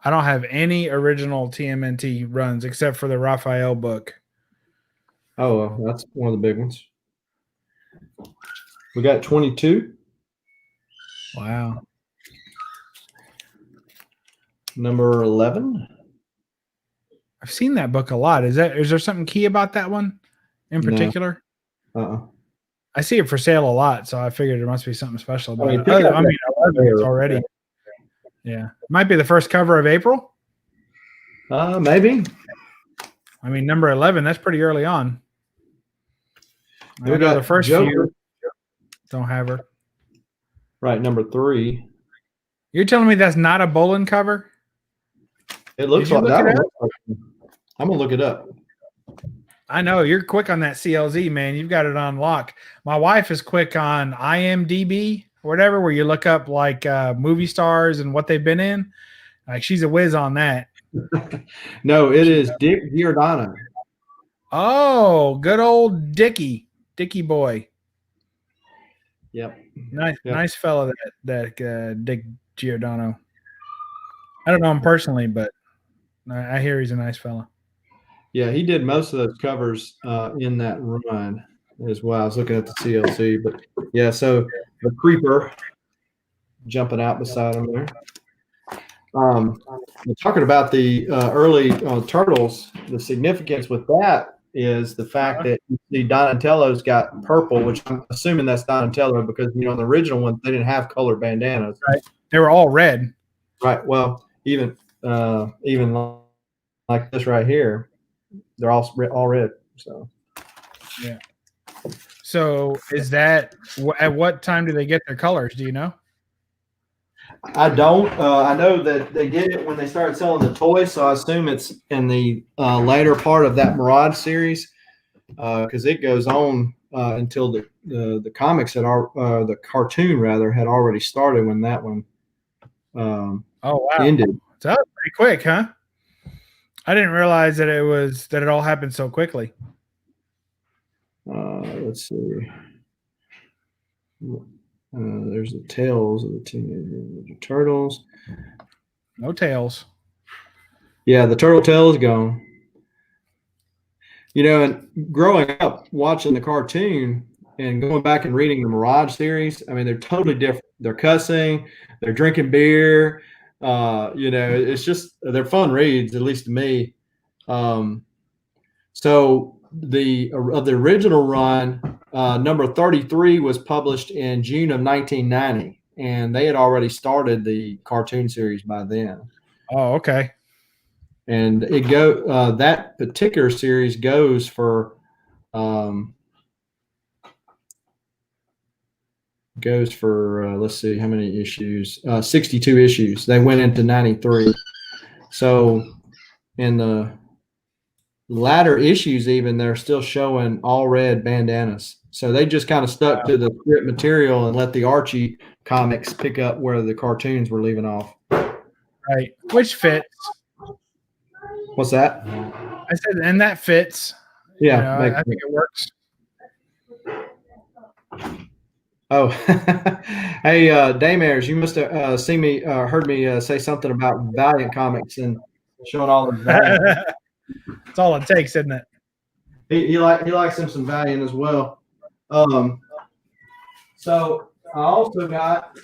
I don't have any original TMNT runs except for the Raphael book. Oh, well, that's one of the big ones. We got 22. Wow. Number 11. I've seen that book a lot. Is there something key about that one in particular? No. I see it for sale a lot, so I figured there must be something special about it. I love it already. Yeah. Might be the first cover of April. Maybe. I mean, number 11, that's pretty early on. We I know got the first Joker. few don't have her. Right, number 3. You're telling me that's not a Bolin cover? It looks like that. I'm gonna look it up. I know you're quick on that CLZ, man. You've got it on lock. My wife is quick on IMDb or whatever, where you look up like movie stars and what they've been in. Like she's a whiz on that. No, it is Dick Giordano. Oh, good old Dickie boy. Yep. Nice fella that Dick Giordano. I don't know him personally, but I hear he's a nice fella. Yeah, he did most of those covers in that run as well. I was looking at the CLC, but yeah, so the Creeper jumping out beside him there. Talking about the early Turtles, the significance with that is the fact that you see Donatello's got purple, which I'm assuming that's Donatello because, you know, in the original one, they didn't have colored bandanas. Right. They were all red. Right. Well, even like this right here, they're all red. So, yeah. So is that at what time do they get their colors? Do you know? I don't. I know that they did it when they started selling the toys, so I assume it's in the later part of that Mirage series because it goes on until the comics the cartoon rather had already started when that one ended. So that was pretty quick, huh? I didn't realize that it all happened so quickly. Let's see. There's the tails of the Teenage Ninja Turtles. No tails. Yeah, the turtle tail is gone. You know, and growing up watching the cartoon and going back and reading the Mirage series, I mean, they're totally different. They're cussing, they're drinking beer. You know, it's just they're fun reads, at least to me. So the original run, number 33 was published in June of 1990, and they had already started the cartoon series by then. Oh, okay. And that particular series goes for let's see how many issues, 62 issues. They went into 93. So in the latter issues, even they're still showing all red bandanas. So they just kind of stuck to the script material and let the Archie comics pick up where the cartoons were leaving off. Right, which fits. What's that? I said, and that fits. Yeah, you know, I think it works. Oh, hey, Daymares, you must have seen me, heard me say something about Valiant Comics and showing all the Valiant. That's all it takes, isn't it? He likes him some Valiant as well. So I also got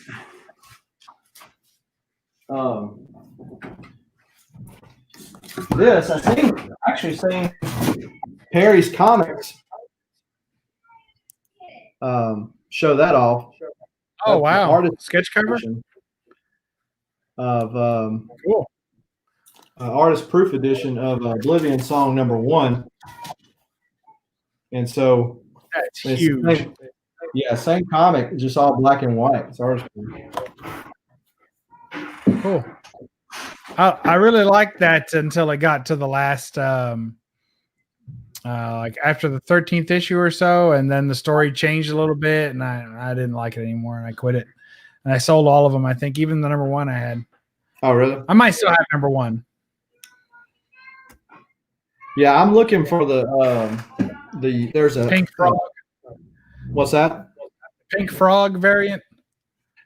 this. Actually seen Perry's Comics show that off. Oh, That's wow. artist Sketch cover? of Cool. artist proof edition of Oblivion Song #1. And so That's huge. Same comic, just all black and white. It's artist proof. Cool. I really liked that until it got to the last, like after the 13th issue or so, and then the story changed a little bit, and I didn't like it anymore, and I quit it. And I sold all of them, I think, even the #1 I had. Oh, really? I might still have #1. Yeah, I'm looking for there's a Pink Frog. What's that? Pink Frog variant.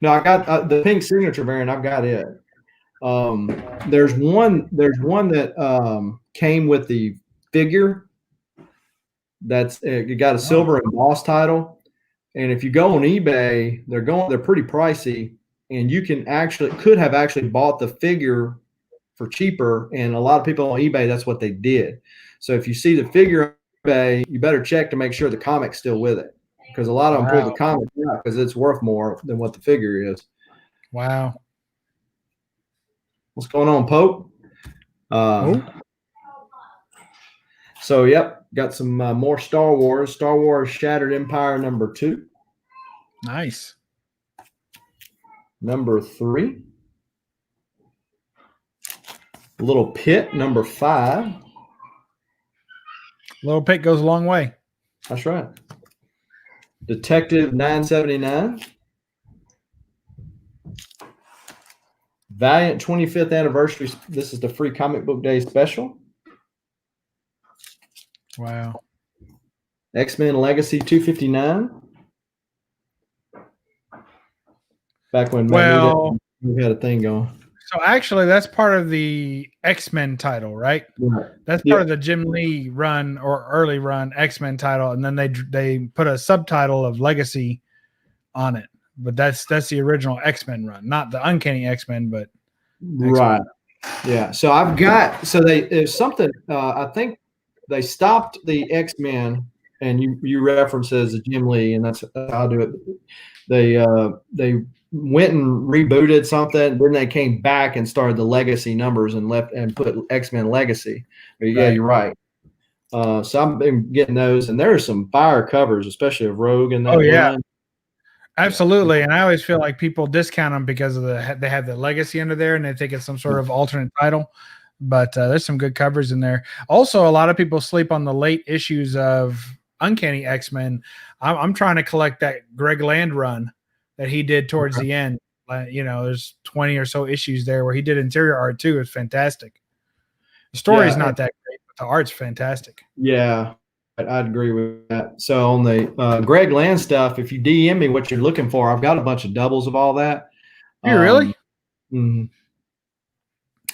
No, I got the pink signature variant. I've got it. There's one that came with the figure. That's it got a silver embossed title, and if you go on eBay, they're pretty pricey, and you could have actually bought the figure for cheaper, and a lot of people on eBay, that's what they did. So if you see the figure on eBay, you better check to make sure the comic's still with it, because a lot of them pull the comic out because it's worth more than what the figure is. Wow. What's going on, Pope? So, yep, got some more Star Wars. Star Wars Shattered Empire #2. Nice. #3. Little Pit #5. Little Pit goes a long way. That's right. Detective 979. Valiant 25th anniversary. This is the free comic book day special. Wow. X-Men Legacy 259. Back when we had a thing going. So actually, that's part of the X-Men title, right? Right. That's part of the Jim Lee run or early run X-Men title, and then they put a subtitle of Legacy on it. But that's the original X-Men run, not the Uncanny X-Men, but X-Men. Right. Yeah. So there's something. I think they stopped the X-Men, and you reference it as Jim Lee, and that's how I do it. They went and rebooted something, then they came back and started the Legacy numbers and put X-Men Legacy. But yeah, you're right. So I've been getting those, and there are some fire covers, especially of Rogue and that. Oh yeah, run. Absolutely. And I always feel like people discount them because of they have the Legacy under there, and they think it's some sort of alternate title. But there's some good covers in there. Also, a lot of people sleep on the late issues of Uncanny X-Men. I'm trying to collect that Greg Land run that he did towards the end. There's 20 or so issues there where he did interior art too. It's fantastic. The story is not that great, but the art's fantastic. Yeah, I'd agree with that. So on the Greg Land stuff, if you DM me what you're looking for, I've got a bunch of doubles of all that. You really? Mm-hmm.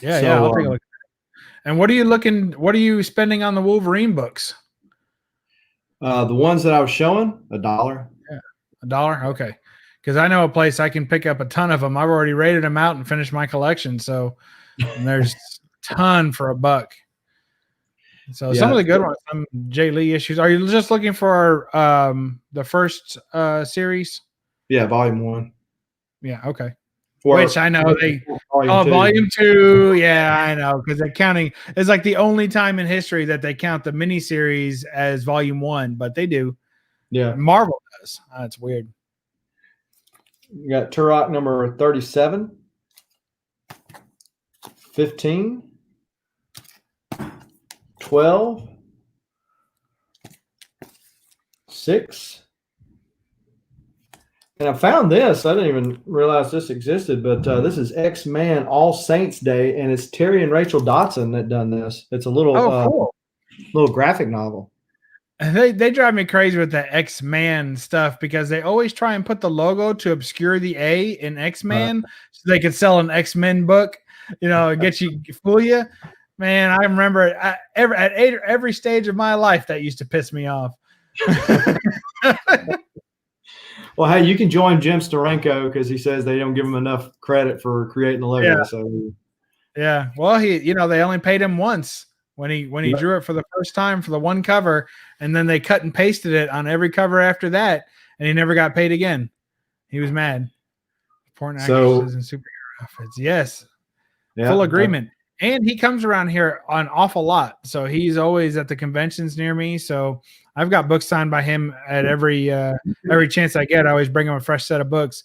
Yeah, I'll take a look. And what are you spending on the Wolverine books? The ones that I was showing, $1. Yeah, $1. Okay. Because I know a place I can pick up a ton of them. I've already rated them out and finished my collection. So there's a ton for $1. So some of the good ones, some Jay Lee issues. Are you just looking for the first series? Yeah, volume 1. Yeah, okay. Which I know volume 2. Yeah, I know, because they're counting. It's like the only time in history that they count the miniseries as volume 1, but they do. Yeah, Marvel does. It's weird. You got Turok number 37, 15, 12, 6. And I found this. I didn't even realize this existed, but this is X-Men All Saints Day, and it's Terry and Rachel Dotson that done this. It's a little cool. Little graphic novel. They drive me crazy with the X-Man stuff because they always try and put the logo to obscure the A in X-Man so they could sell an X-Men book, fool you. Man, I remember at every stage of my life that used to piss me off. Well, hey, you can join Jim Steranko because he says they don't give him enough credit for creating the Lego. Yeah. So yeah. Well, they only paid him once when he drew it for the first time for the one cover, and then they cut and pasted it on every cover after that, and he never got paid again. He was mad. Important actresses and superhero outfits. Yes. Full agreement. And he comes around here an awful lot. So he's always at the conventions near me. So I've got books signed by him at every chance I get. I always bring him a fresh set of books.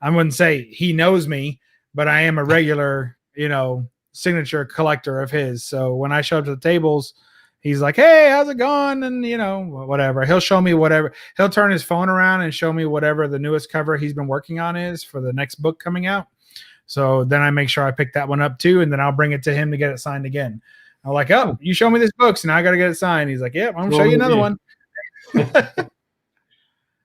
I wouldn't say he knows me, but I am a regular, signature collector of his. So when I show up to the tables, he's like, "Hey, how's it going?" And whatever. He'll show me whatever. He'll turn his phone around and show me whatever the newest cover he's been working on is for the next book coming out. So then I make sure I pick that one up too, and then I'll bring it to him to get it signed again. I'm like, "Oh, you show me this book, so now I got to get it signed." He's like, "Yeah, I'm gonna show you another one."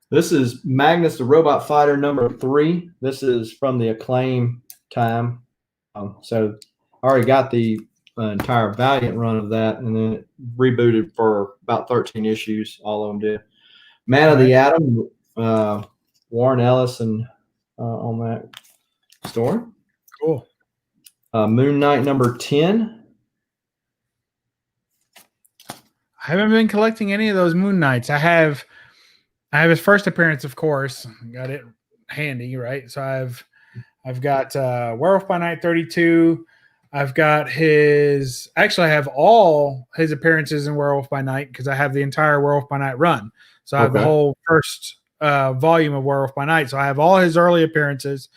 This is Magnus the Robot Fighter #3. This is from the Acclaim time. So I already got the entire Valiant run of that, and then it rebooted for about 13 issues. All of them did. Man of the Atom, Warren Ellison on that story. Cool. Moon Knight #10. I haven't been collecting any of those Moon Knights. I have his first appearance, of course. Got it handy, right? So I've got Werewolf by Night 32. I've got I have all his appearances in Werewolf by Night because I have the entire Werewolf by Night run. So I have the whole first volume of Werewolf by Night. So I have all his early appearances.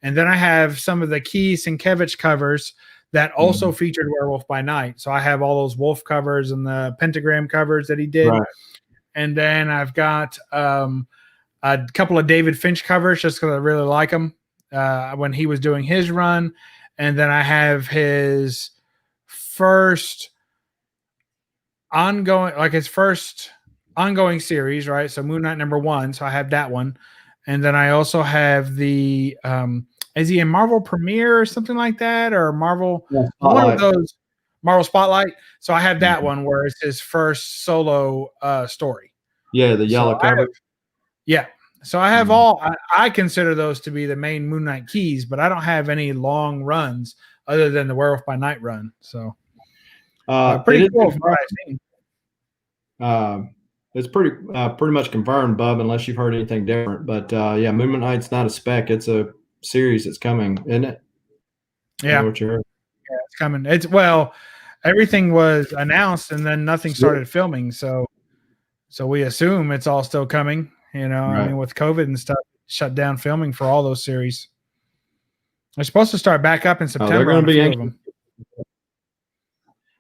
And then I have some of the key Sienkiewicz covers that also featured Werewolf by Night. So I have all those wolf covers and the pentagram covers that he did. Right. And then I've got a couple of David Finch covers just because I really like them when he was doing his run. And then I have his first ongoing series, right? So Moon Knight #1. So I have that one. And then I also have the is he in Marvel Premiere or something like that, or Marvel one of those Marvel Spotlight? So I have that one where it's his first solo story. Yeah, the yellow cover. So I have all. I consider those to be the main Moon Knight keys, but I don't have any long runs other than the Werewolf by Night run. So pretty cool from what I've seen. It's pretty much confirmed, Bub, unless you've heard anything different. But Moon Knight's not a spec; it's a series that's coming, isn't it? Yeah, what you heard? Yeah, it's coming. Everything was announced, and then nothing started filming. So we assume it's all still coming. Right. I mean, with COVID and stuff, shut down filming for all those series. They're supposed to start back up in September. They're going to be anxious.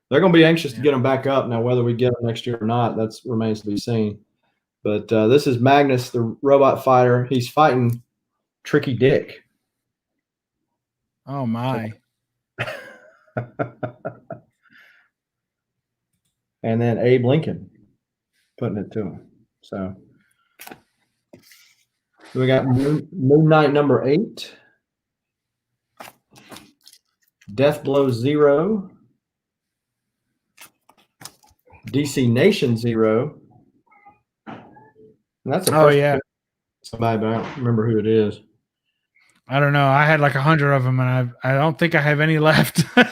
They're going to be anxious to get them back up. Now, whether we get them next year or not, that remains to be seen. But this is Magnus, the Robot Fighter. He's fighting Tricky Dick. Oh, my. And then Abe Lincoln putting it to him. So we got Moon Knight #8. Death Blow 0. DC Nation 0. And that's somebody, but I don't remember who it is. I don't know. I had like 100 of them, and I don't think I have any left. Got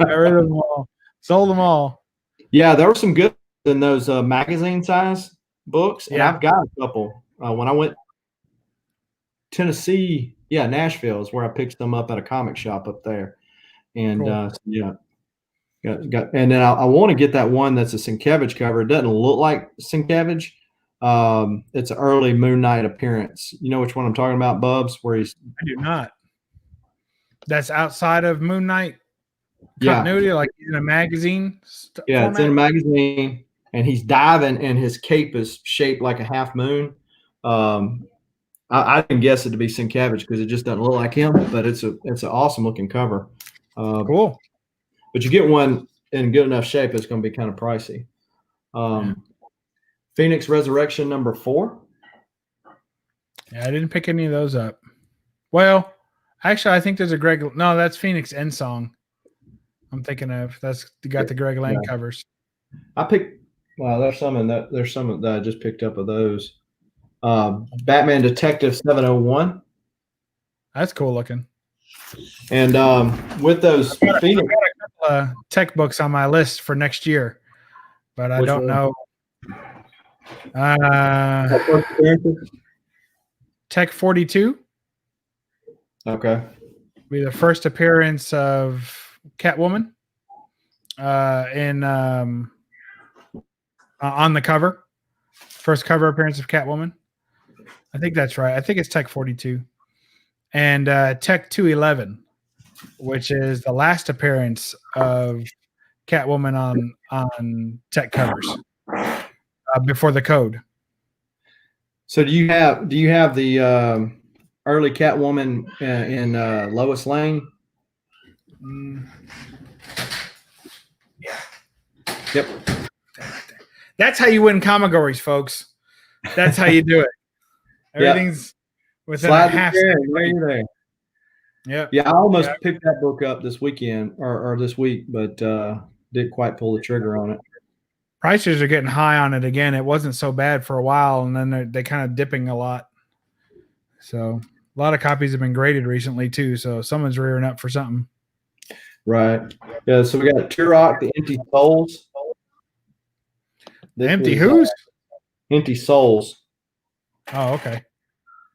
rid of them all. Sold them all. Yeah, there were some good in those magazine size books, and I've got a couple. When I went Tennessee, Nashville is where I picked them up at a comic shop up there, and cool. Got, and then I want to get that one that's a Sienkiewicz cover. It doesn't look like Sienkiewicz. It's an early Moon Knight appearance. You know which one I'm talking about, Bubs? Where he's I do not. That's outside of Moon Knight continuity, like in a magazine. Format? It's in a magazine, and he's diving, and his cape is shaped like a half moon. I didn't guess it to be Sienkiewicz because it just doesn't look like him, but it's an awesome looking cover. Cool. But you get one in good enough shape, it's going to be kind of pricey. Phoenix Resurrection #4. Yeah, I didn't pick any of those up. Well, actually, I think there's a Greg. No, that's Phoenix End Song. I'm thinking of that's got the Greg Land covers. I picked Wow, there's some that I just picked up of those. Batman Detective 701. That's cool looking. And with those I've got Phoenix, a couple of tech books on my list for next year, but I which don't one? know. Tech 42 Okay. be the first appearance of Catwoman in on the cover. First cover appearance of Catwoman. I think that's right. I think it's Tech 42. And Tech 211, which is the last appearance of Catwoman on tech covers before the code. So do you have the early Catwoman in Lois Lane? Yeah. Yep. That's how you win Comigories, folks. That's how you do it. Everything's within a half second. There. Yep. Yeah, I almost picked that book up this weekend or this week, but didn't quite pull the trigger on it. Prices are getting high on it again. It wasn't so bad for a while, and then they're kind of dipping a lot. So a lot of copies have been graded recently too. So someone's rearing up for something. Right. Yeah. So we got Turok, the Empty Souls. The Empty who's? Empty Souls. Oh, okay.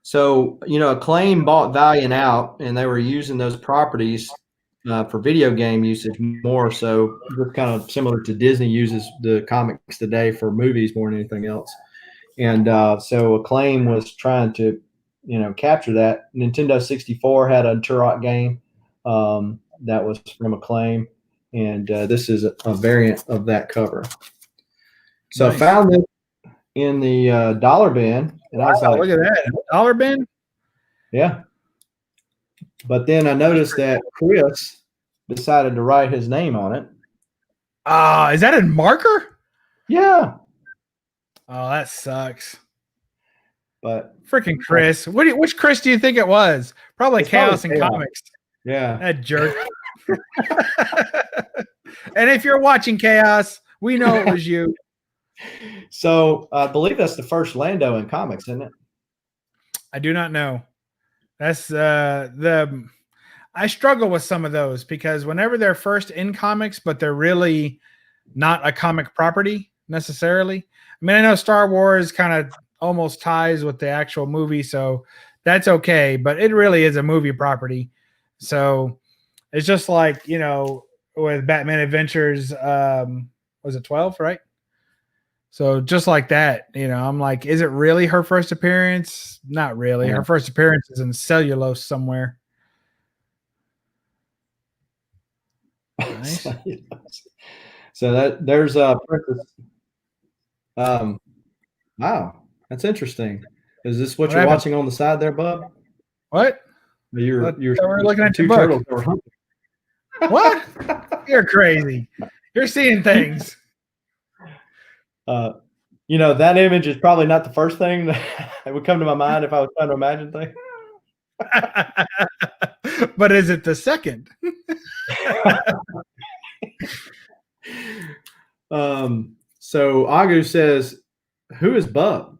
So, Acclaim bought Valiant out, and they were using those properties for video game usage more. So, just kind of similar to Disney uses the comics today for movies more than anything else. And so, Acclaim was trying to, capture that. Nintendo 64 had a Turok game that was from Acclaim, and this is a variant of that cover. So, nice. I found it in the dollar bin. And I was like, look at that. Dollar bin? Yeah. But then I noticed that Chris decided to write his name on it. Is that in marker? Yeah. Oh, that sucks. But freaking Chris. Which Chris do you think it was? Probably Chaos and Comics. Yeah. That jerk. And if you're watching Chaos, we know it was you. So I believe that's the first Lando in comics, isn't it? I do not know. That's I struggle with some of those because whenever they're first in comics, but they're really not a comic property necessarily. I mean, I know Star Wars kind of almost ties with the actual movie, so that's okay, but it really is a movie property. So it's just like, with Batman Adventures, was it 12, right? So just like that, I'm like, is it really her first appearance? Not really. Her first appearance is in cellulose somewhere. Nice. So there's a Princess. Wow, that's interesting. Is this what you're watching on the side there, Bub? What? We're looking at two turtles. What? You're crazy. You're seeing things. That image is probably not the first thing that would come to my mind if I was trying to imagine things. But is it the second? So Agu says, who is Bub?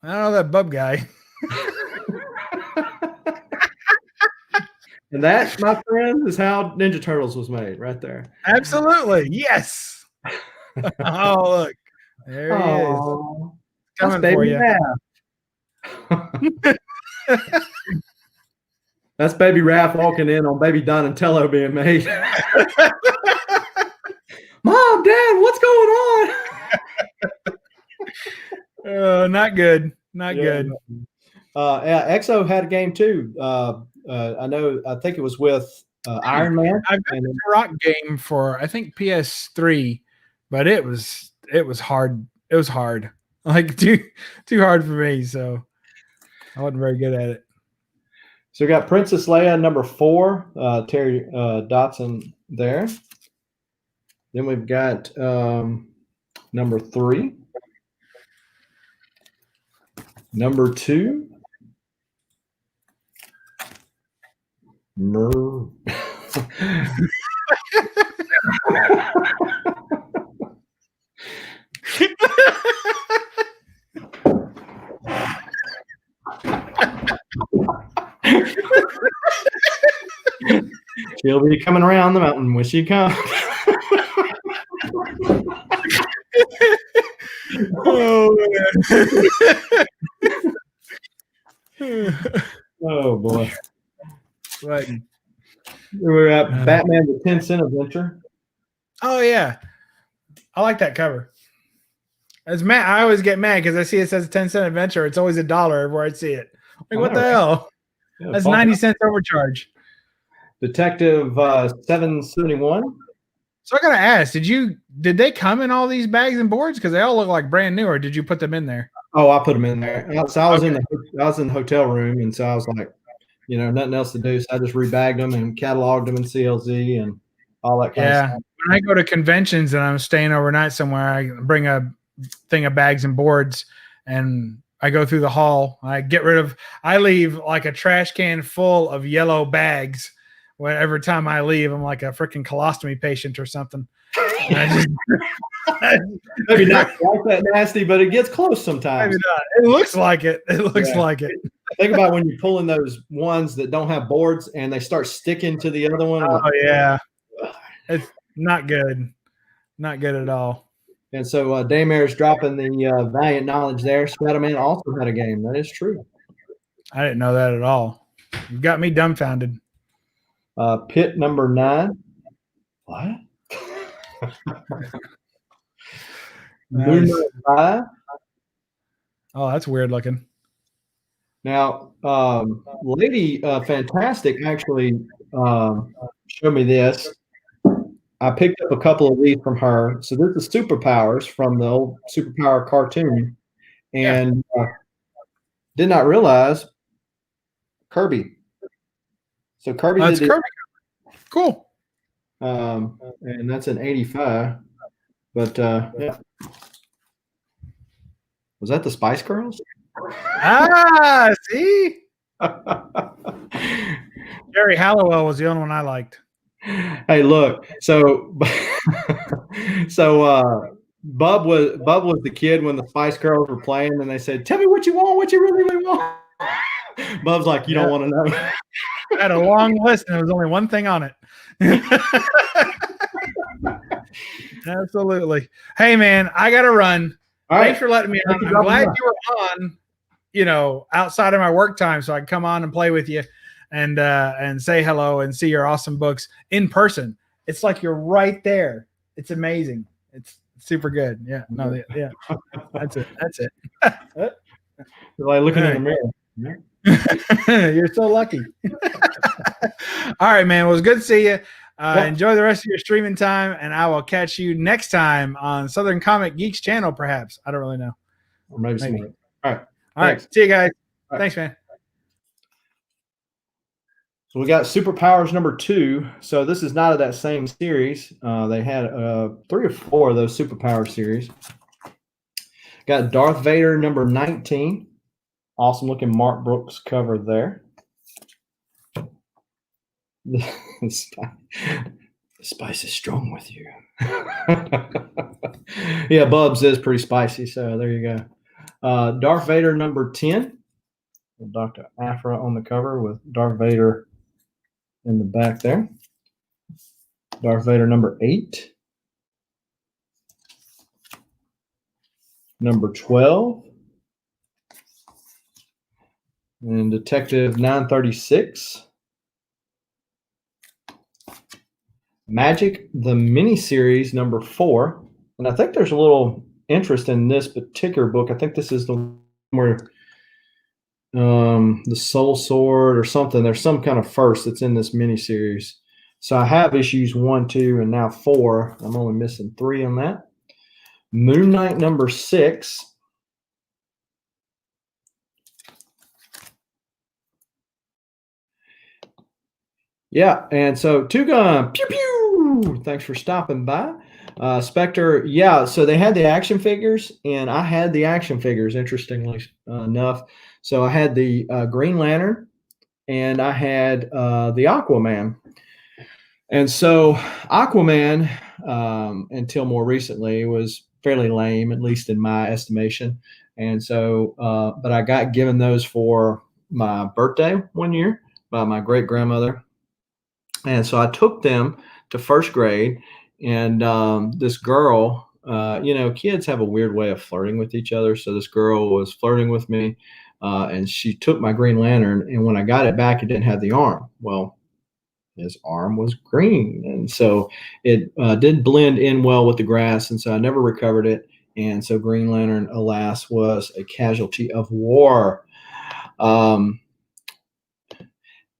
I don't know that Bub guy. And that, my friend, is how Ninja Turtles was made, right there. Absolutely. Yes. Oh, look. There he is. Coming for you. That's Baby Raph walking in on Baby Donatello being made. Mom, Dad, what's going on? Not good. Not good. EXO had a game too. I think it was with Iron Man. I've got the rock game for, I think, PS3, but it was hard. It was hard. Like too hard for me, so I wasn't very good at it. So we got Princess Leia number 4, Terry Dotson there. Then we've got number 3, number 2. She'll be coming around the mountain when she comes. Oh, man. Oh boy. Right. We're at Batman the 10-cent adventure. Oh yeah, I like that cover. As Matt, I always get mad because I see it says 10-cent adventure. It's always $1 everywhere I see it. Like, what the hell? Yeah, That's 90 cents overcharge. Detective 771. So I gotta ask, did they come in all these bags and boards? Because they all look like brand new, or did you put them in there? Oh, I put them in there. So I was in the hotel room, and so I was like, nothing else to do. So I just rebagged them and cataloged them in CLZ and all that kind of stuff. When I go to conventions and I'm staying overnight somewhere, I bring a thing of bags and boards, and I go through the hall. I leave like a trash can full of yellow bags. Every time I leave, I'm like a freaking colostomy patient or something. Maybe not quite that nasty, but it gets close sometimes. Maybe not. It looks like it. It looks like it. Think about when you're pulling those ones that don't have boards and they start sticking to the other one. Oh yeah, it's not good. Not good at all. And so Daymare's dropping the Valiant knowledge there. Spider-Man also had a game. That is true. I didn't know that at all. You got me dumbfounded. Pit number 9. What? Nice. Number 5. Oh, that's weird looking. Now, Lady Fantastic actually showed me this. I picked up a couple of these from her. So this is Superpowers from the old Superpower cartoon. And did not realize Kirby. So Kirby That's Kirby. Cool. And that's an 85. But yeah. Was that the Spice Girls? See? Jerry Halliwell was the only one I liked. Hey, look. So Bub was the kid when the Spice Girls were playing, and they said, "Tell me what you want, what you really want." Bub's like, "You don't want to know." I had a long list, and there was only one thing on it. Absolutely. Hey, man, I got to run. All Thanks for letting me on. I'm glad you were on, outside of my work time, so I can come on and play with you and say hello and see your awesome books in person. It's like you're right there. It's amazing. It's super good. Yeah. No, yeah. That's it. That's it. Like looking in the mirror. You're so lucky. All right, man. Well, it was good to see you. Enjoy the rest of your streaming time, and I will catch you next time on Southern Comic Geeks channel, perhaps. I don't really know. Or maybe. All right. See you guys. Thanks, man. So we got Superpowers number 2. So this is not of that same series. They had 3 or 4 of those Superpower series. Got Darth Vader number 19. Awesome looking Mark Brooks cover there. The spice is strong with you. Yeah, Bubs is pretty spicy, so there you go. Darth Vader number 10. Dr. Aphra on the cover with Darth Vader in the back there. Darth Vader number 8. Number 12. And Detective 936. Magic, the miniseries number 4. And I think there's a little interest in this particular book. I think this is the one where the Soul Sword or something. There's some kind of first that's in this miniseries. So I have issues 1, 2, and now 4. I'm only missing 3 on that. Moon Knight number 6. Yeah, and so Two Gun, pew pew. Thanks for stopping by. Spectre, yeah. So they had the action figures, and I had the action figures. Interestingly enough, so I had the Green Lantern, and I had the Aquaman. And so Aquaman, until more recently, was fairly lame, at least in my estimation. And so, but I got given those for my birthday one year by my great grandmother. And so I took them to first grade, and this girl, kids have a weird way of flirting with each other. So this girl was flirting with me, and she took my Green Lantern, and when I got it back, it didn't have the arm. Well, his arm was green, and so it did blend in well with the grass, and so I never recovered it. And so Green Lantern, alas, was a casualty of war.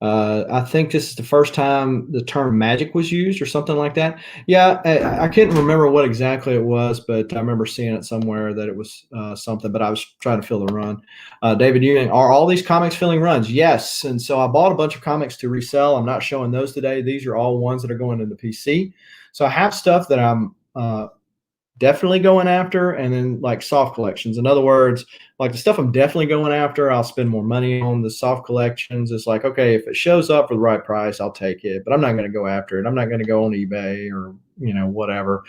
I think this is the first time the term magic was used or something like that. Yeah, I can't remember what exactly it was, but I remember seeing it somewhere that it was something, but I was trying to fill the run. David Ewing, are all these comics filling runs? Yes. And so I bought a bunch of comics to resell. I'm not showing those today. These are all ones that are going into PC. So I have stuff that I'm definitely going after, and then like soft collections. In other words, like the stuff I'm definitely going after, I'll spend more money on. The soft collections, it's like, okay, if it shows up for the right price, I'll take it, but I'm not going to go after it. I'm not going to go on eBay or whatever,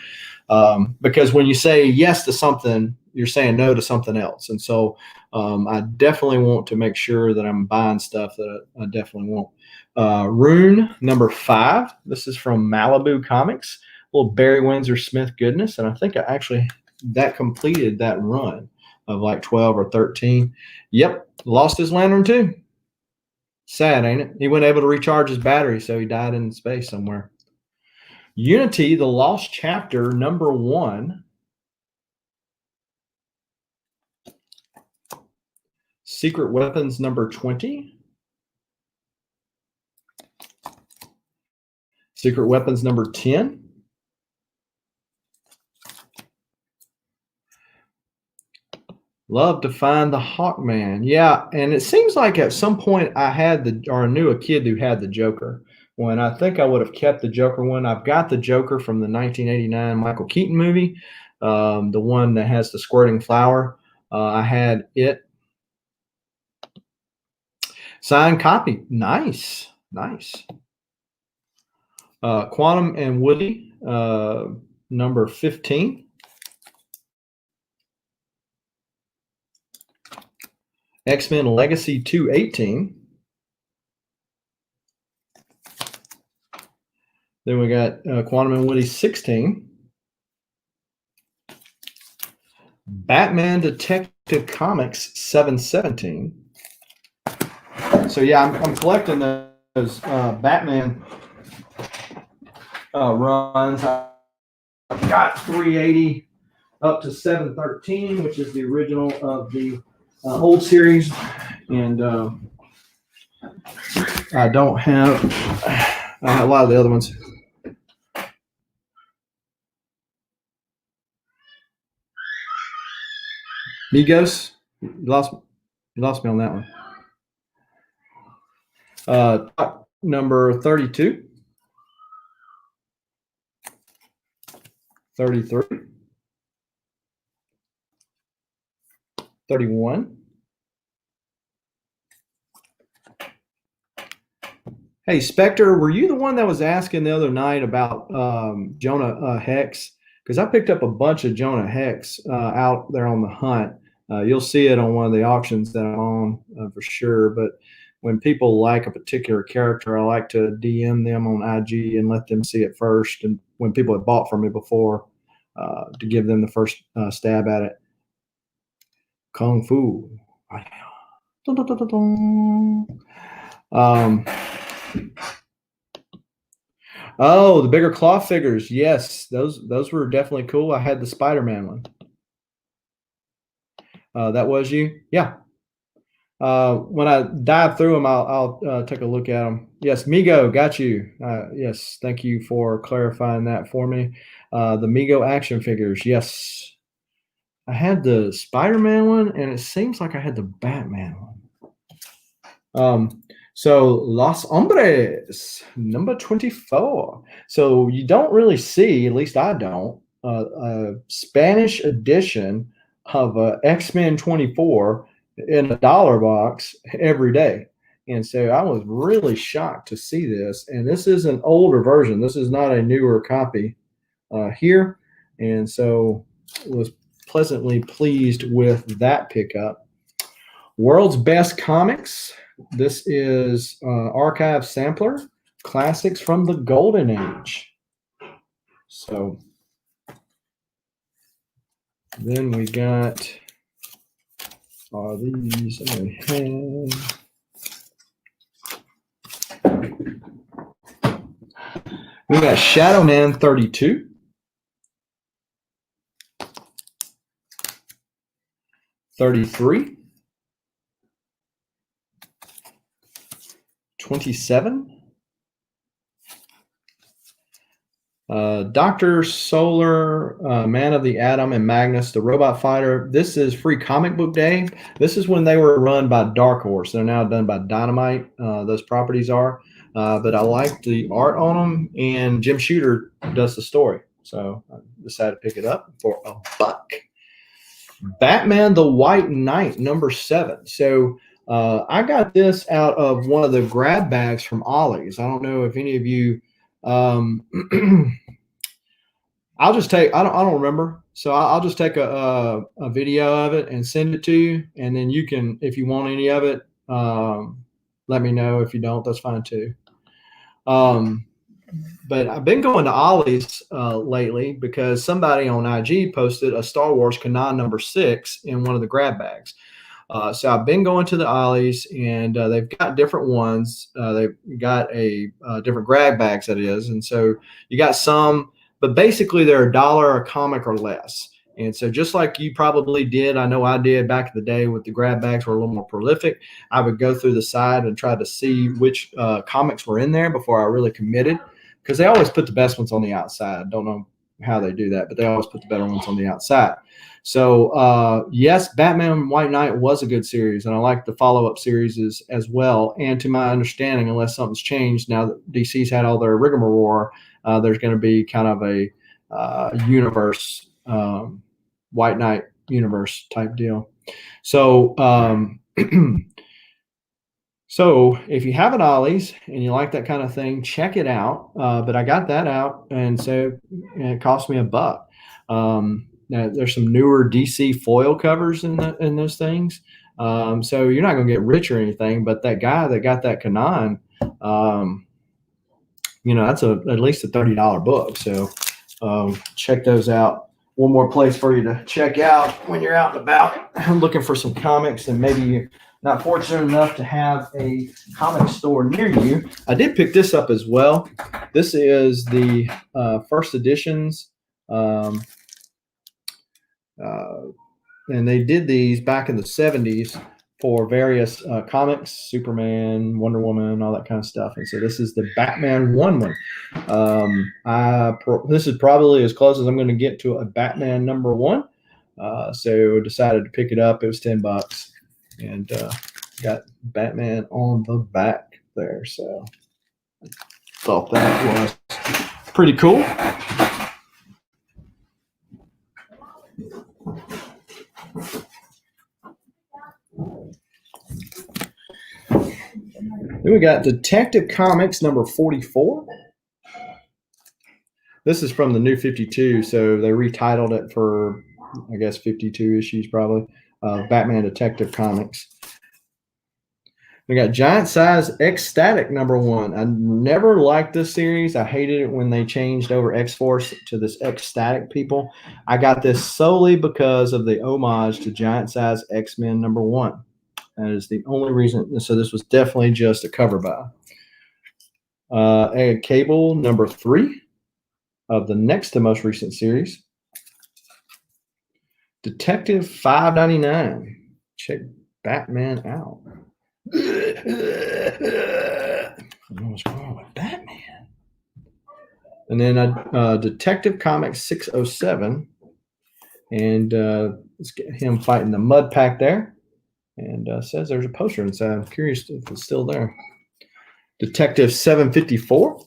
because when you say yes to something, you're saying no to something else. And so I definitely want to make sure that I'm buying stuff that I definitely want. Rune number 5. This is from Malibu Comics. Little Barry Windsor Smith goodness, and I think that completed that run of like 12 or 13. Yep, lost his lantern too. Sad, ain't it? He wasn't able to recharge his battery, so he died in space somewhere. Unity, the Lost Chapter, number 1. Secret Weapons, number 20. Secret Weapons, number 10. Love to find the Hawkman. Yeah, and it seems like at some point I knew a kid who had the Joker. When I think I would have kept the Joker one. I've got the Joker from the 1989 Michael Keaton movie, the one that has the squirting flower. I had it. Signed copy. Nice. Quantum and Woody, number 15. X-Men Legacy 218. Then we got Quantum and Woody 16. Batman Detective Comics 717. So yeah, I'm collecting those Batman runs. I've got 380 up to 713, which is the original of the old series, and I don't have a lot of the other ones. Migos, you lost me on that one. Number 32, 33, 31. Hey, Spectre, were you the one that was asking the other night about Jonah Hex? Because I picked up a bunch of Jonah Hex out there on the hunt. You'll see it on one of the auctions that I'm on for sure. But when people like a particular character, I like to DM them on IG and let them see it first. And when people have bought from me before, to give them the first stab at it. Kung Fu. Oh, the bigger cloth figures. Yes, those were definitely cool. I had the Spider-Man one. That was you? Yeah. When I dive through them, I'll take a look at them. Yes, Migo, got you. Yes, thank you for clarifying that for me. The Migo action figures. Yes. I had the Spider-Man one, and it seems like I had the Batman one. So Los Hombres, number 24. So you don't really see, at least I don't, a Spanish edition of X-Men 24 in a dollar box every day. And so I was really shocked to see this. And this is an older version. This is not a newer copy here. And so it was pleasantly pleased with that pickup. World's Best Comics. This is Archive Sampler classics from the Golden Age. So then we got these I have. We got Shadow Man 32. 33. 27. Dr. Solar, Man of the Atom, and Magnus, the Robot Fighter. This is Free Comic Book Day. This is when they were run by Dark Horse. They're now done by Dynamite. Those properties are. But I like the art on them, and Jim Shooter does the story. So I decided to pick it up for $1. Batman the White Knight, number 7. So I got this out of one of the grab bags from Ollie's. I don't know if any of you I'll just take, I don't remember. So I'll just take a video of it and send it to you. And then you can, if you want any of it, let me know. If you don't, that's fine too. But I've been going to Ollie's lately because somebody on IG posted a Star Wars Kanan number 6 in one of the grab bags. So I've been going to the Ollie's, and they've got different ones. They've got a different grab bags, that is. And so you got some, but basically they're $1 a comic or less. And so just like you probably did, I know I did back in the day with the grab bags were a little more prolific, I would go through the side and try to see which comics were in there before I really committed, because they always put the best ones on the outside. Don't know how they do that, but they always put the better ones on the outside. So yes, Batman White Knight was a good series, and I like the follow-up series as well. And to my understanding, unless something's changed now that DC's had all their rigmarole, there's going to be kind of a universe, White Knight universe type deal. So so if you have an Ollie's and you like that kind of thing, check it out. But I got that out, and so it cost me $1. Now, there's some newer DC foil covers in those things. So you're not going to get rich or anything, but that guy that got that Kanan, that's at least a $30 book. So check those out. One more place for you to check out when you're out and about looking for some comics, and maybe you're not fortunate enough to have a comic store near you. I did pick this up as well. This is the first editions. And they did these back in the 70s for various comics, Superman, Wonder Woman, all that kind of stuff. And so this is the Batman 1 one. This is probably as close as I'm going to get to a Batman number 1. So decided to pick it up. It was $10, and got Batman on the back there. So thought that was pretty cool. Then we got Detective Comics number 44. This is from the new 52, so they retitled it for, I guess, 52 issues probably. Batman Detective Comics. We got Giant Size X-Static number 1. I never liked this series. I hated it when they changed over X-Force to this X-Static people. I got this solely because of the homage to Giant Size X-Men number 1. That is the only reason. So this was definitely just a cover buy. A Cable number 3 of the next to most recent series. Detective 599. Check Batman out. I don't know what's wrong with Batman. And then Detective Comics 607. And let's get him fighting the Mud Pack there. And says there's a poster inside. I'm curious if it's still there. Detective 754.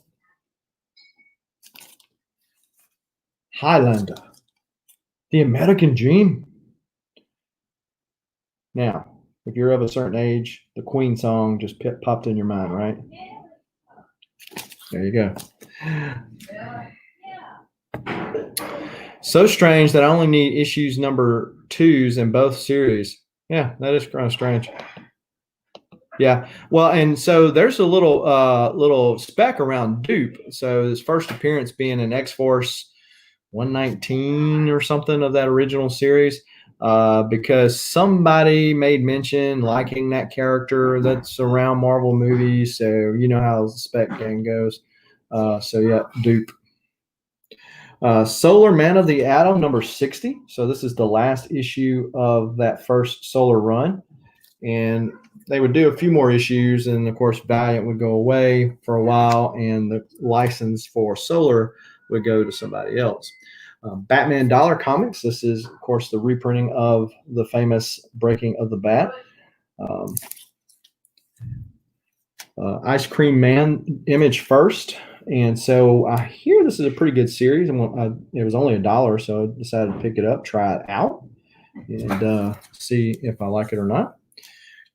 Highlander. The American Dream. Now, if you're of a certain age, the Queen song just popped in your mind, right? There you go. So strange that I only need issues number 2s in both series. Yeah, that is kind of strange. Yeah. Well, and so there's a little spec around Dupe. So his first appearance being in X-Force 119 or something of that original series, because somebody made mention liking that character that's around Marvel movies. So you know how the spec game goes. So yeah, Dupe. Solar Man of the Atom number 60. So this is the last issue of that first Solar run. And they would do a few more issues, and of course Valiant would go away for a while, and the license for Solar would go to somebody else. Batman Dollar Comics. This is, of course, the reprinting of the famous Breaking of the Bat. Ice Cream Man Image First. And so I hear this is a pretty good series. It was only $1, so I decided to pick it up, try it out, and see if I like it or not.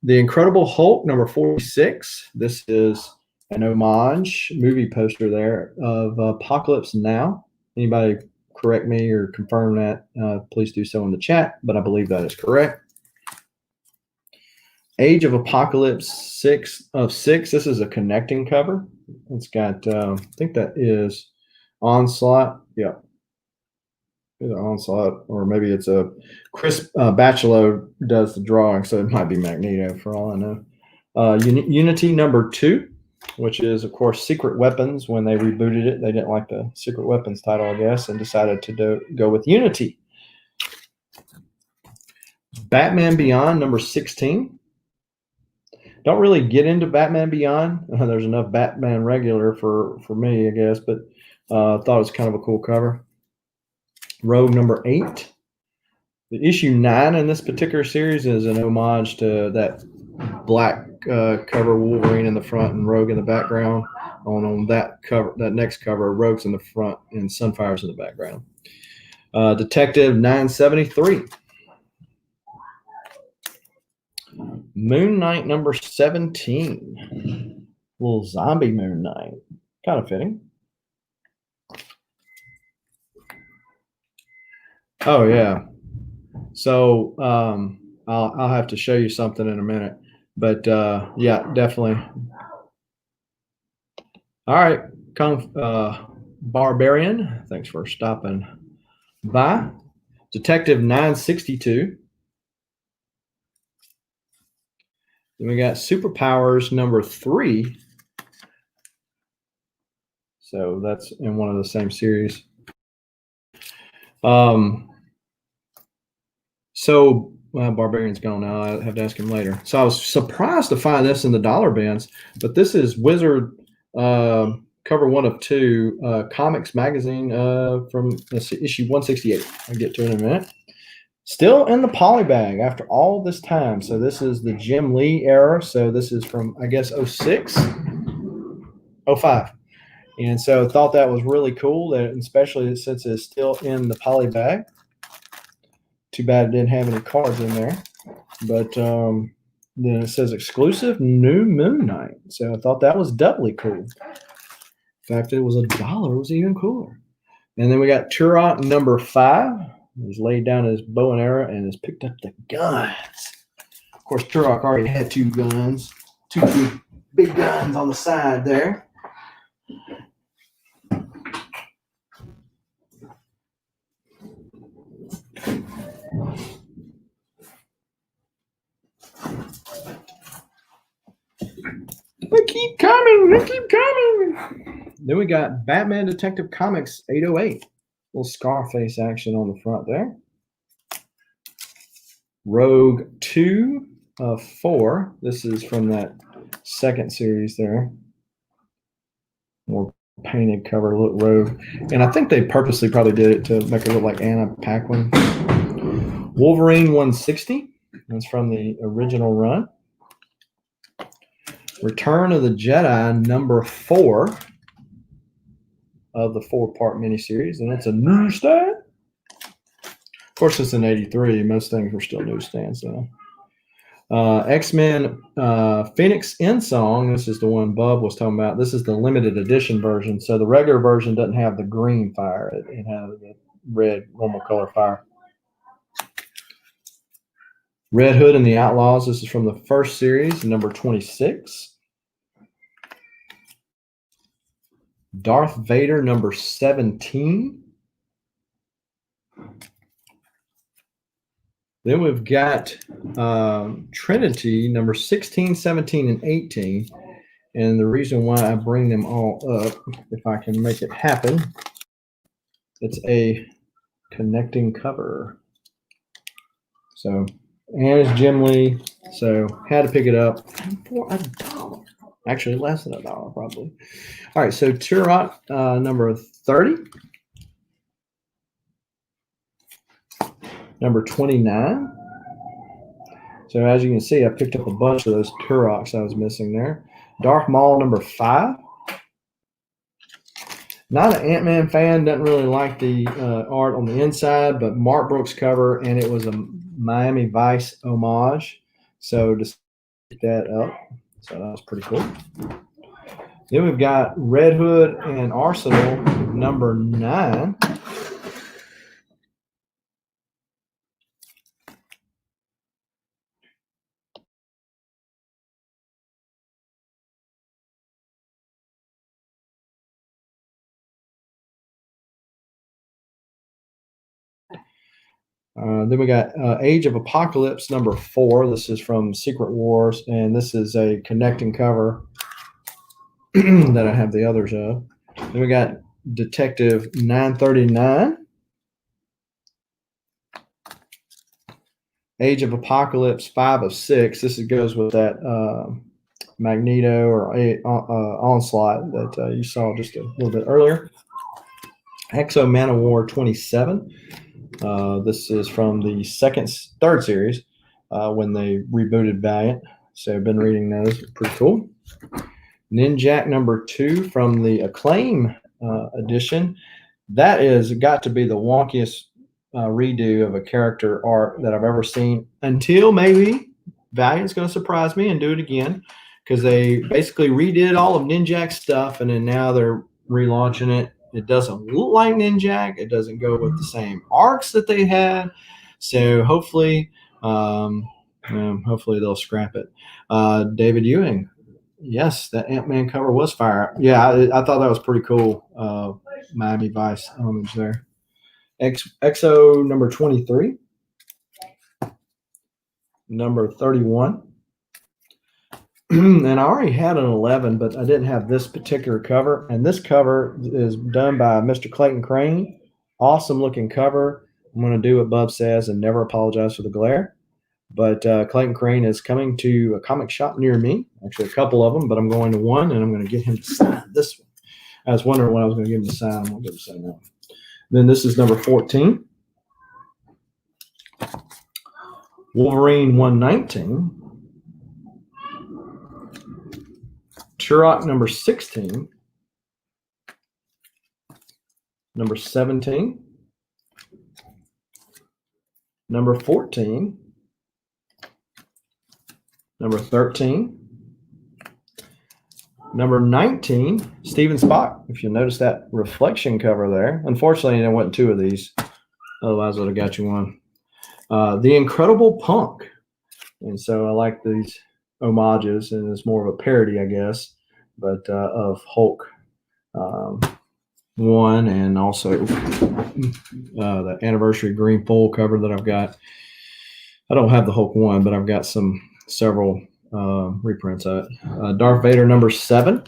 The Incredible Hulk number 46. This is an homage movie poster there of Apocalypse Now. Anybody correct me or confirm that, please do so in the chat, but I believe that is correct. Age of Apocalypse 6 of 6. This is a connecting cover. It's got, I think that is Onslaught. Yeah. Either Onslaught or maybe it's a Chris Bachelot does the drawing, so it might be Magneto for all I know. Unity number 2, which is, of course, Secret Weapons. When they rebooted it, they didn't like the Secret Weapons title, I guess, and decided to go with Unity. Batman Beyond number 16. Don't really get into Batman Beyond. There's enough Batman regular for me, I guess, but thought it was kind of a cool cover. Rogue number 8. The issue 9 in this particular series is an homage to that black cover, Wolverine in the front and Rogue in the background. On that cover, that next cover, Rogue's in the front and Sunfire's in the background. Detective 973. Moon Knight number 17. Little zombie Moon Knight. Kind of fitting. Oh, yeah. So I'll have to show you something in a minute. But yeah, definitely. All right. Barbarian. Thanks for stopping by. Detective 962. Then we got Superpowers number 3. So that's in one of the same series. So Barbarian's gone now. I have to ask him later. So I was surprised to find this in the dollar bins, but this is Wizard cover 1 of 2 comics magazine from issue 168. I'll get to it in a minute. Still in the poly bag after all this time. So this is the Jim Lee era. So this is from, I guess, 06, 05. And so I thought that was really cool, that especially since it's still in the poly bag. Too bad it didn't have any cards in there. But then it says exclusive new Moon Knight. So I thought that was doubly cool. In fact, it was $1. It was even cooler. And then we got Turok number 5. He's laid down his bow and arrow and has picked up the guns. Of course, Turok already had 2 guns. 2 big guns on the side there. They keep coming. They keep coming. Then we got Batman Detective Comics 808. Little Scarface action on the front there. Rogue 2 of 4. This is from that second series there. More painted cover, look Rogue. And I think they purposely probably did it to make it look like Anna Paquin. Wolverine 160. That's from the original run. Return of the Jedi number 4 of the 4-part miniseries, and it's a newsstand. Of course, it's an 83. Most things were still newsstands, though. X-Men Phoenix End Song. This is the one Bub was talking about. This is the limited edition version. So the regular version doesn't have the green fire. It has the red normal color fire. Red Hood and the Outlaws. This is from the first series, number 26. Darth Vader, number 17. Then we've got Trinity, number 16, 17, and 18. And the reason why I bring them all up, if I can make it happen, it's a connecting cover. So, and it's Gemini, so had to pick it up for $1. Actually, less than $1, probably. All right, so Turok, number 30. Number 29. So as you can see, I picked up a bunch of those Turoks I was missing there. Darth Maul, number 5. Not an Ant-Man fan, doesn't really like the art on the inside, but Mark Brooks cover, and it was a Miami Vice homage. So just pick that up. So that was pretty cool. Then we've got Red Hood and Arsenal, number 9. Then we got Age of Apocalypse, number 4. This is from Secret Wars, and this is a connecting cover that I have the others of. Then we got Detective 939. Age of Apocalypse 5 of 6. This goes with that Magneto or Onslaught that you saw just a little bit earlier. Exo Manowar 27. This is from the third series when they rebooted Valiant. So I've been reading those. Pretty cool. Ninjak number 2 from the Acclaim edition. That is got to be the wonkiest redo of a character art that I've ever seen, until maybe Valiant's going to surprise me and do it again, because they basically redid all of Ninjak's stuff, and then now they're relaunching it. It doesn't look like Ninjak. It doesn't go with the same arcs that they had. So hopefully they'll scrap it. David Ewing. Yes, that Ant-Man cover was fire. Yeah, I thought that was pretty cool. Miami Vice homage there. Exo number 23. Number 31. And I already had an 11, but I didn't have this particular cover. And this cover is done by Mr. Clayton Crane. Awesome looking cover. I'm going to do what Bub says and never apologize for the glare. But Clayton Crane is coming to a comic shop near me. Actually, a couple of them, but I'm going to one, and I'm going to get him to sign this one. I was wondering when I was going to give him to sign. I'm going to give him to sign that one. Then this is number 14. Wolverine 119. Turok number 16. Number 17. Number 14. Number 13. Number 19, Steven Spock. If you notice that reflection cover there. Unfortunately, there wasn't 2 of these. Otherwise, I would have got you one. The Incredible Punk. And so I like these homages, and it's more of a parody, I guess, but of Hulk 1, and also the anniversary green full cover that I've got. I don't have the Hulk 1, but I've got several reprints of it. Darth Vader number 7.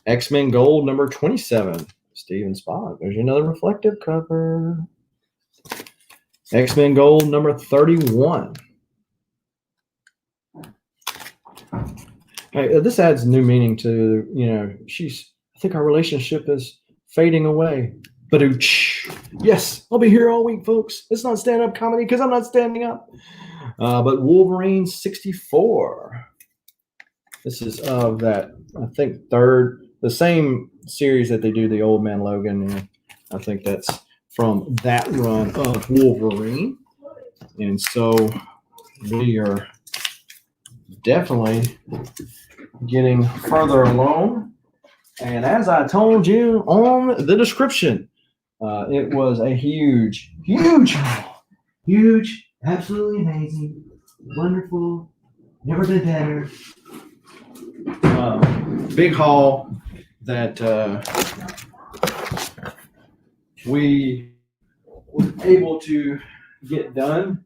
X-Men Gold number 27. Steven Spock. There's another reflective cover. X-Men Gold number 31. Hey, this adds new meaning to, I think our relationship is fading away. Badooch. Yes, I'll be here all week, folks. It's not stand-up comedy because I'm not standing up. But Wolverine 64. This is of that, I think, the same series that they do the Old Man Logan. And I think that's from that run of Wolverine. And so we are definitely getting further along. And as I told you on the description, it was a huge haul. Huge, absolutely amazing, wonderful, never been better. Big haul that we were able to get done.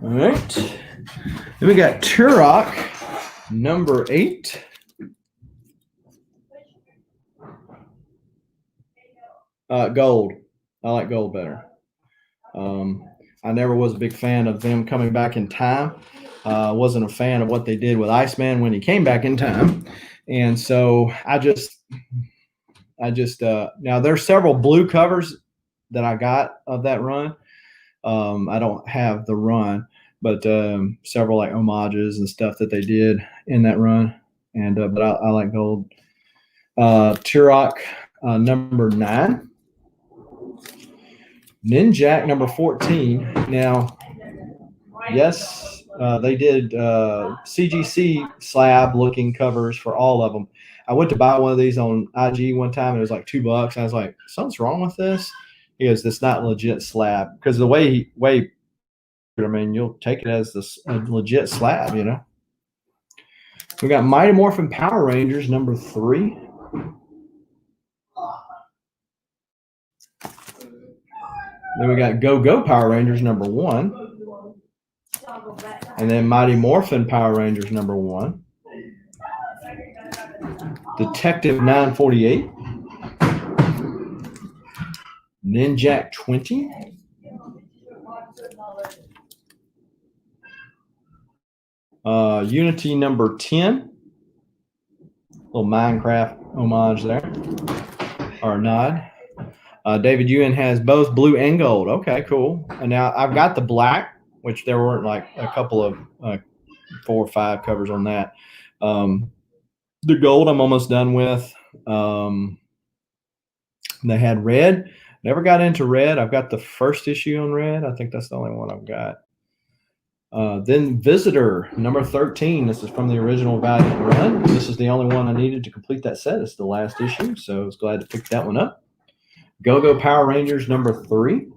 All right. Then we got Turok number 8. Gold. I like gold better. I never was a big fan of them coming back in time. Wasn't a fan of what they did with Iceman when he came back in time. And so I just now there's several blue covers that I got of that run. I don't have the run, but several like homages and stuff that they did in that run. And but I like gold. Turok number 9. Ninjak number 14. Now, yes, they did CGC slab looking covers for all of them. I went to buy one of these on IG one time. And it was like $2. I was like, something's wrong with this. He goes, "That's not legit slab." Because the way, I mean, you'll take it as a legit slab, you know. We got Mighty Morphin Power Rangers number 3. Then we got Go Go Power Rangers number 1. And then Mighty Morphin Power Rangers number 1. Detective 948. Ninjak 20. Unity number 10. Little Minecraft homage there. Or nod. David Ewan has both blue and gold. Okay, cool. And now I've got the black, which there weren't like a couple of 4 or 5 covers on that. The gold I'm almost done with. They had red. Never got into red. I've got the first issue on red. I think that's the only one I've got. Then Visitor number 13. This is from the original Valiant run. This is the only one I needed to complete that set. It's the last issue, so I was glad to pick that one up. Go-Go Power Rangers number 3.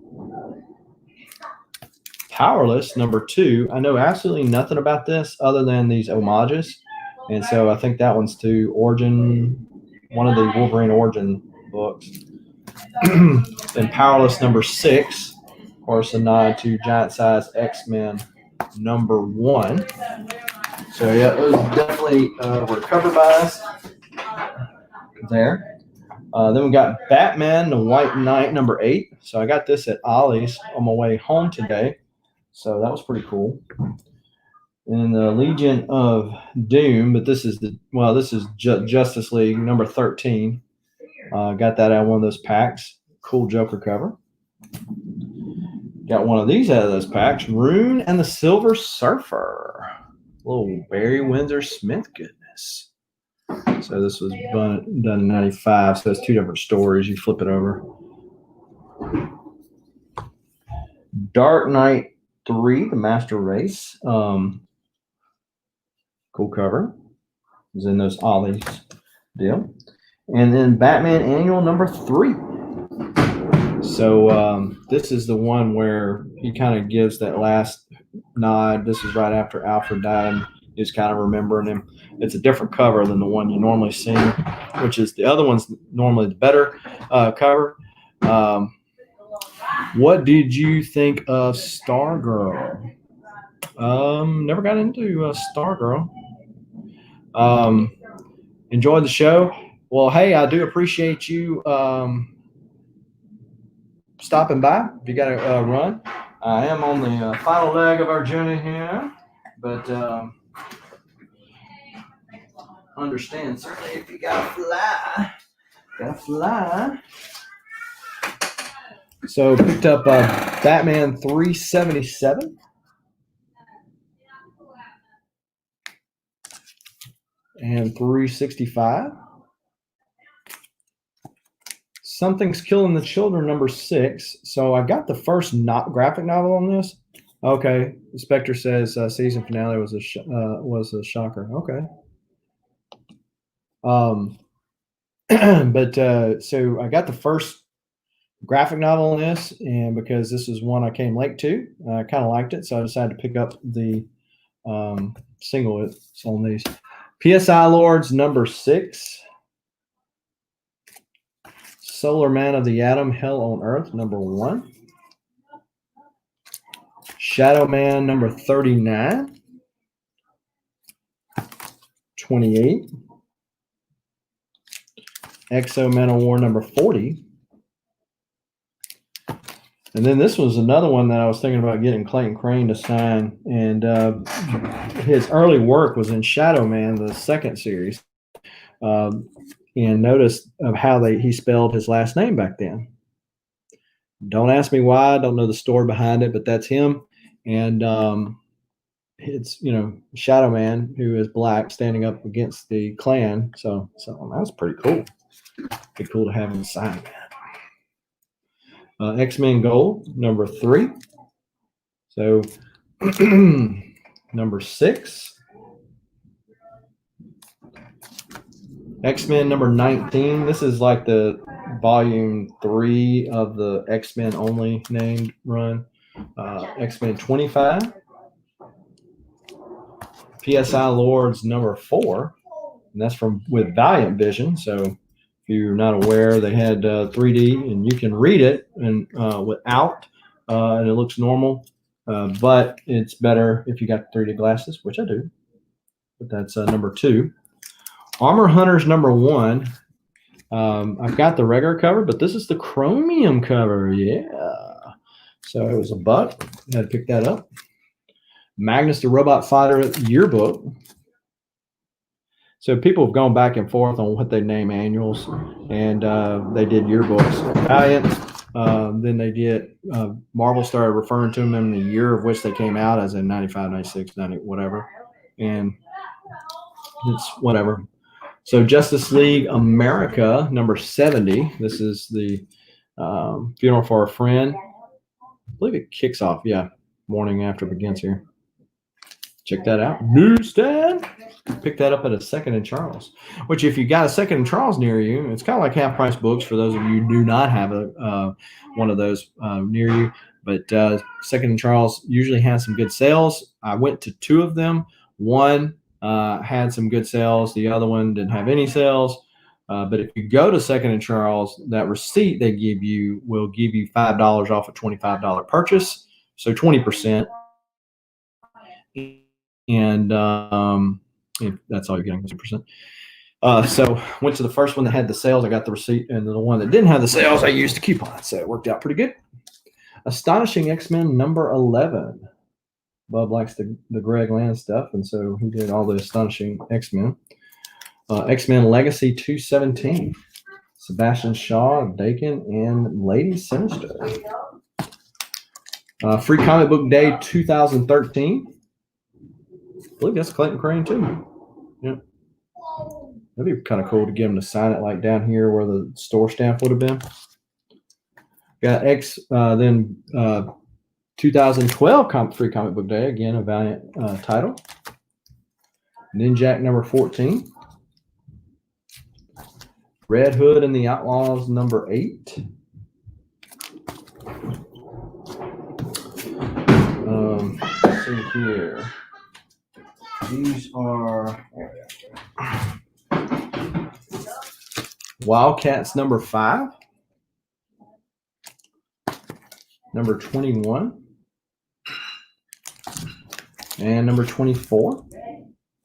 Powerless number 2. I know absolutely nothing about this other than these homages. And so I think that one's to Origin, one of the Wolverine Origin books. Then Powerless number 6. Of course, a nod to Giant Size X-Men number 1. So yeah, it was definitely were cover buys there. Then we got Batman, the White Knight, number 8. So I got this at Ollie's on my way home today. So that was pretty cool. And the Legion of Doom, but this is Justice League number 13. Got that out of one of those packs. Cool Joker cover. Got one of these out of those packs. Rune and the Silver Surfer. Little Barry Windsor Smith goodness. So this was done in 95, so it's 2 different stories. You flip it over. Dark Knight 3, The Master Race. Cool cover. It was in those Ollie's deal. And then Batman Annual number 3. So this is the one where he kind of gives that last nod. This is right after Alfred died. He's kind of remembering him. It's a different cover than the one you normally see, which is the other one's normally the better cover. What did you think of Stargirl? Never got into Stargirl. Enjoyed the show. Well, hey, I do appreciate you stopping by. If you got to run, I am on the final leg of our journey here, but understand certainly if you gotta fly. So picked up Batman 377 and 365. Something's Killing the Children number 6. So I got the first graphic novel on this. Okay, Spectre says season finale was a shocker. Okay. So I got the first graphic novel in this, and because this is one I came late to, I kind of liked it, so I decided to pick up the single it's on these. PSI Lords number 6. Solar Man of the Atom, Hell on Earth, number 1. Shadow Man, number 39. 28. Exo Man of War, number 40. And then this was another one that I was thinking about getting Clayton Crane to sign. And his early work was in Shadow Man, the second series. And notice of how he spelled his last name back then. Don't ask me why. I don't know the story behind it, but that's him. And it's, Shadow Man, who is black, standing up against the Klan. So that's pretty cool. Pretty cool to have him sign that. X-Men Gold, number 3. So number 6. X-Men number 19. This is like the volume 3 of the X-Men only named run. X-Men 25. PSI Lords number 4. And that's with Valiant Vision. So if you're not aware, they had 3D, and you can read it and without, and it looks normal. But it's better if you got 3D glasses, which I do. But that's number 2. Armor Hunters number 1. I've got the regular cover, but this is the chromium cover. Yeah. So it was $1. I had to pick that up. Magnus the Robot Fighter yearbook. So people have gone back and forth on what they name annuals, and they did yearbooks. Valiant, then they did, Marvel started referring to them in the year of which they came out, as in 95, 96, 90, whatever. And it's whatever. So Justice League America, number 70. This is the Funeral for a Friend. I believe it kicks off, morning after begins here. Check that out. Newsstand. Pick that up at a Second and Charles. Which, if you got a Second and Charles near you, it's kind of like half-price books for those of you who do not have one of those near you. But Second and Charles usually has some good sales. I went to 2 of them. One had some good sales. The other one didn't have any sales. But if you go to Second and Charles, that receipt they give you will give you $5 off a $25 purchase. So 20%. And if that's all you're getting, 2%. So went to the first one that had the sales. I got the receipt, and the one that didn't have the sales, I used a coupon. So it worked out pretty good. Astonishing X-Men number 11. Bub likes the Greg Land stuff, and so he did all the Astonishing X-Men. X-Men Legacy 217. Sebastian Shaw, Dakin, and Lady Sinister. Free Comic Book Day 2013. I believe that's Clayton Crane too. Yeah. That'd be kind of cool to get him to sign it like down here where the store stamp would have been. Got then 2012 Free Comic Book Day, again a Valiant title. Ninjak number 14. Red Hood and the Outlaws number 8. Let's see here. These are Wildcats number 5. Number 21. And number 24.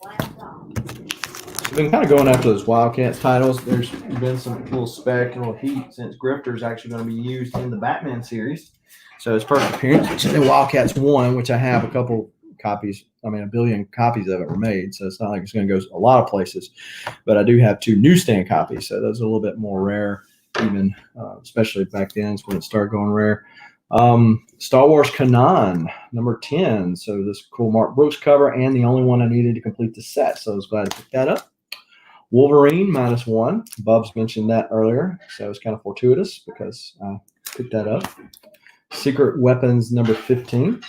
I've been kind of going after those Wildcats titles. There's been some little spec and little heat since Grifter's actually going to be used in the Batman series. So his first appearance, which is in Wildcats 1, which I have a couple copies. I mean, 1 billion copies of it were made. So it's not like it's going to go a lot of places. But I do have 2 newsstand copies. So those are a little bit more rare, even, especially back then when it started going rare. Star Wars Kanan, number 10. So this cool Mark Brooks cover, and the only one I needed to complete the set. So I was glad to pick that up. Wolverine, -1. Bubs mentioned that earlier. So it was kind of fortuitous because I picked that up. Secret Weapons, number 15.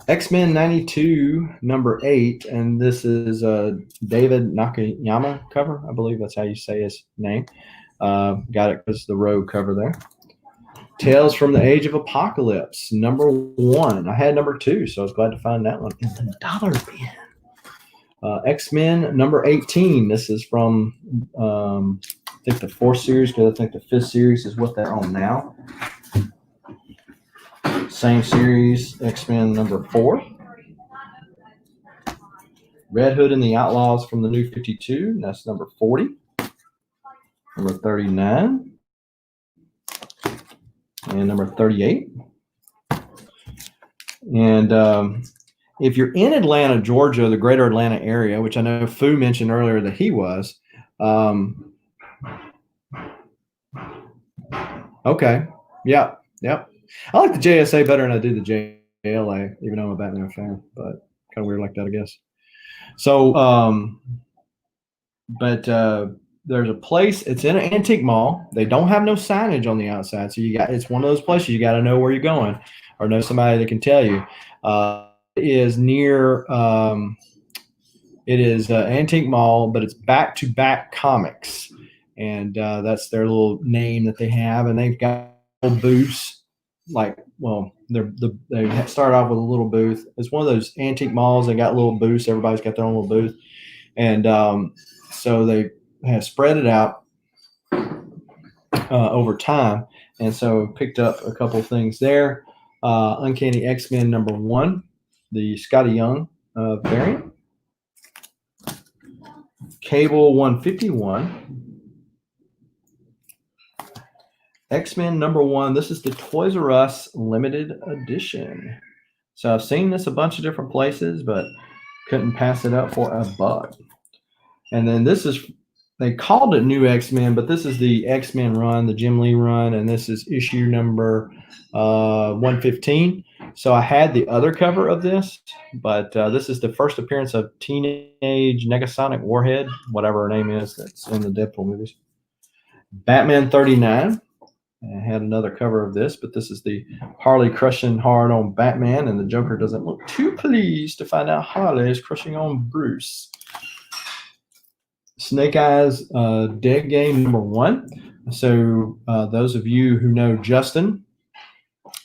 X-Men 92, number 8, and this is David Nakayama cover. I believe that's how you say his name. Got it because the Rogue cover there. Tales from the Age of Apocalypse, number 1. I had number 2, so I was glad to find that one in the dollar bin. X-Men number 18. This is from I think the 4th series, because I think the 5th series is what they're on now. Same series, X-Men number 4. Red Hood and the Outlaws from the New 52. That's number 40. Number 39. And number 38. And if you're in Atlanta, Georgia, the greater Atlanta area, which I know Fu mentioned earlier that he was. Okay. Yep. I like the JSA better than I do the JLA, even though I'm a Batman fan, but kind of weird like that, I guess. So, but there's a place, it's in an antique mall. They don't have no signage on the outside. So it's one of those places you got to know where you're going or know somebody that can tell you. It is near, it is an antique mall, but it's Back-to-Back Comics. And that's their little name that they have. And they've got booths. They started off with a little booth. It's one of those antique malls. They got little booths. Everybody's got their own little booth. And so they have spread it out over time. And so picked up a couple of things there. Uncanny XMen number 1, the Scotty Young variant. Cable 151. X-Men number 1. This is the Toys R Us limited edition. So I've seen this a bunch of different places, but couldn't pass it up for $1. And then this is, they called it New X-Men, but this is the X-Men run, the Jim Lee run, and this is issue number 115. So I had the other cover of this, but this is the first appearance of Teenage Negasonic Warhead, whatever her name is, that's in the Deadpool movies. Batman 39. I had another cover of this, but this is the Harley crushing hard on Batman, and the Joker doesn't look too pleased to find out Harley is crushing on Bruce. Snake Eyes Dead Game number 1. So those of you who know Justin,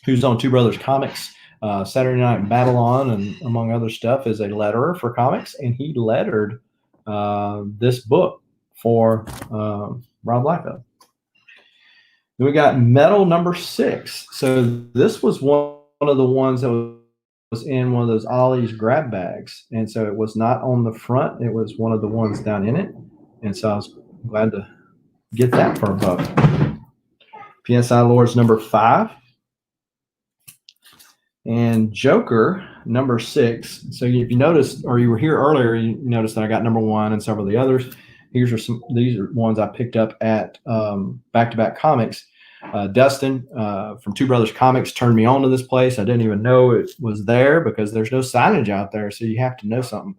who's on Two Brothers Comics, Saturday Night Babylon, and among other stuff, is a letterer for comics, and he lettered this book for Rob Liefeld. Then we got Metal number 6. So this was one of the ones that was in one of those Ollie's grab bags. And so it was not on the front. It was one of the ones down in it. And so I was glad to get that for $1. PSI Lords number 5. And Joker number 6. So if you noticed, or you were here earlier, you noticed that I got number 1 and several of the others. These are ones I picked up at Back-to-Back Comics. Dustin from Two Brothers Comics turned me on to this place. I didn't even know it was there because there's no signage out there, so you have to know something.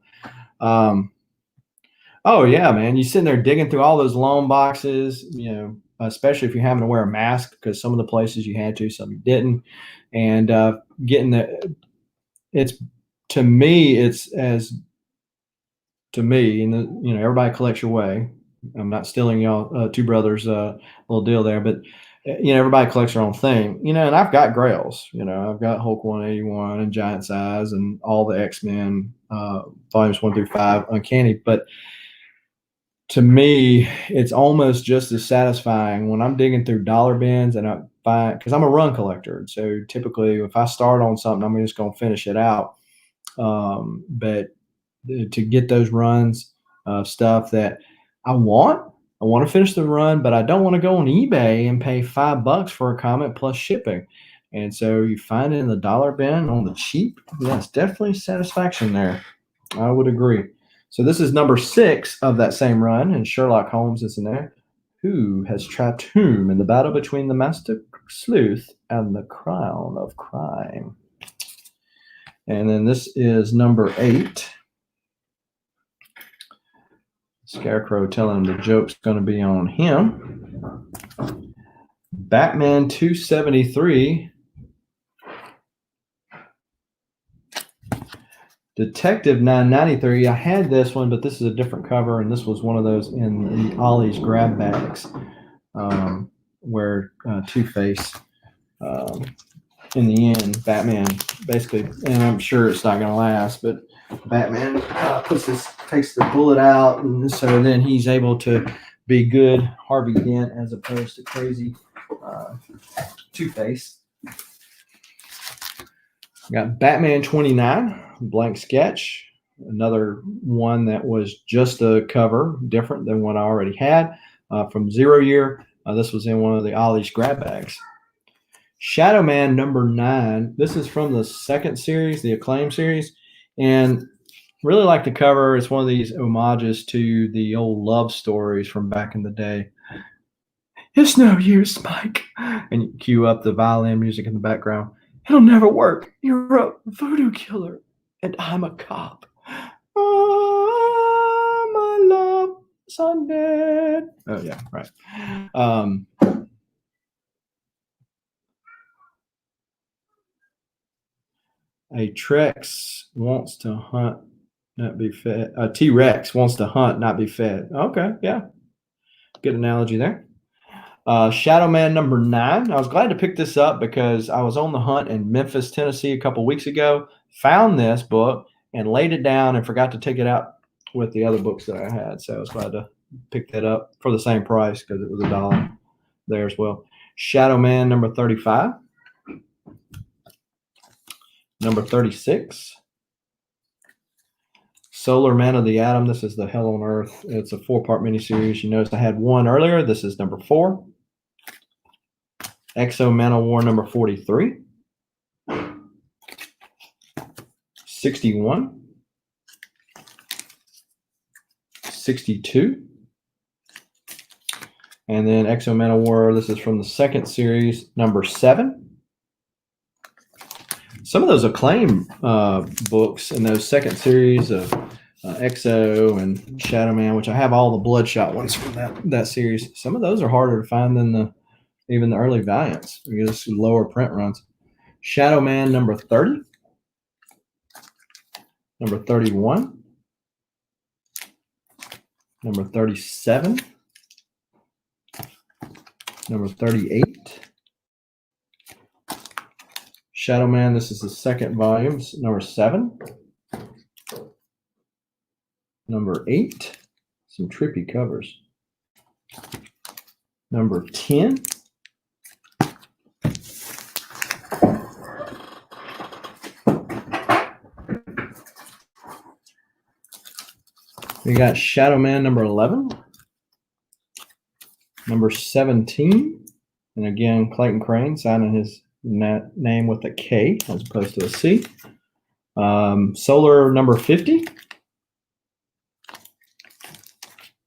Oh yeah, man, you sitting there digging through all those long boxes, you know, especially if you're having to wear a mask, because some of the places you had to, some you didn't, and getting the, it's to me, it's as to me, and you know, everybody collects your way. I'm not stealing y'all Two Brothers little deal there, but you know, everybody collects their own thing, you know, and I've got grails, you know, I've got Hulk 181 and Giant Size and all the X-Men volumes 1 through 5 Uncanny, but to me, it's almost just as satisfying when I'm digging through dollar bins and I find, because I'm a run collector. So typically if I start on something, I'm just going to finish it out. But to get those runs of stuff that I want to finish the run, but I don't want to go on eBay and pay $5 for a comic plus shipping. And so you find it in the dollar bin on the cheap. Yes, definitely satisfaction there. I would agree. So this is number 6 of that same run, and Sherlock Holmes is in there. Who has trapped whom in the battle between the Master Sleuth and the Crown of Crime? And then this is number 8. Scarecrow telling him the joke's going to be on him. Batman 273. Detective 993. I had this one, but this is a different cover, and this was one of those in Ollie's grab bags, where Two-Face, in the end, Batman basically, and I'm sure it's not going to last, but Batman takes the bullet out, and so then he's able to be good Harvey Dent as opposed to crazy Two-Face. Got Batman 29, blank sketch. Another one that was just a cover, different than what I already had, from 0 Year. This was in one of the Ollie's grab bags. Shadow Man number 9. This is from the second series, the Acclaim series, and really like the cover. It's one of these homages to the old love stories from back in the day. It's no use, Mike. And you cue up the violin music in the background. It'll never work. You're a voodoo killer, and I'm a cop. Oh, my love, Sunday. Oh, yeah, right. A Trex wants to hunt, not be fed. A T-Rex wants to hunt, not be fed. Okay, yeah. Good analogy there. Shadow Man number 9. I was glad to pick this up because I was on the hunt in Memphis, Tennessee a couple weeks ago, found this book and laid it down and forgot to take it out with the other books that I had. So I was glad to pick that up for the same price because it was $1 there as well. Shadow Man number 35. Number 36. Solar Man of the Atom. This is the Hell on Earth. It's a 4-part miniseries. You notice I had one earlier. This is number 4. Exo Man of War number 43. 61. 62. And then Exo Man of War, this is from the second series, number 7. Some of those Acclaim books in those second series of Exo and Shadow Man, which I have all the Bloodshot ones from that series. Some of those are harder to find than even the early Valiants because lower print runs. Shadow Man number 30, number 31, number 37, number 38. Shadow Man, this is the second volume, number 7. Number 8, some trippy covers. Number 10. We got Shadow Man number 11. Number 17. And again, Clayton Crane signing his name with a K as opposed to a C. Solar number 50.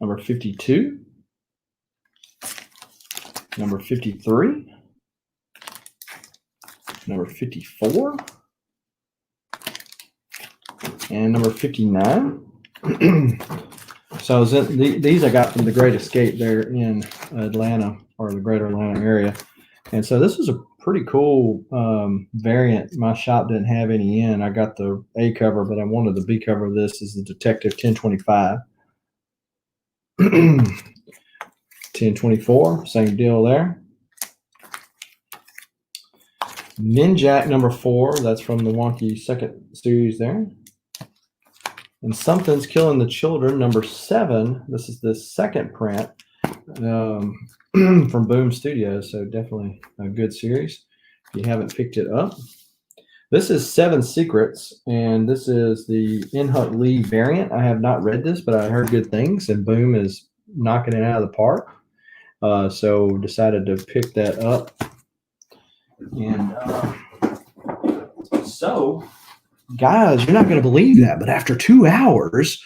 Number 52. Number 53. Number 54. And number 59. So these I got from the Great Escape there in Atlanta, or the greater Atlanta area. And so this is a pretty cool variant. My shop didn't have any in. I got the A cover, but I wanted the B cover of this. Is the Detective 1025. 1024, same deal there. Ninjak number 4, that's from the wonky second series there. And Something's Killing the Children number 7. This is the second print from Boom Studios, so definitely a good series if you haven't picked it up. This is 7 Secrets, and this is the Inhut Lee variant. I have not read this, but I heard good things, and Boom is knocking it out of the park. So decided to pick that up. And so, guys, you're not going to believe that, but after 2 hours,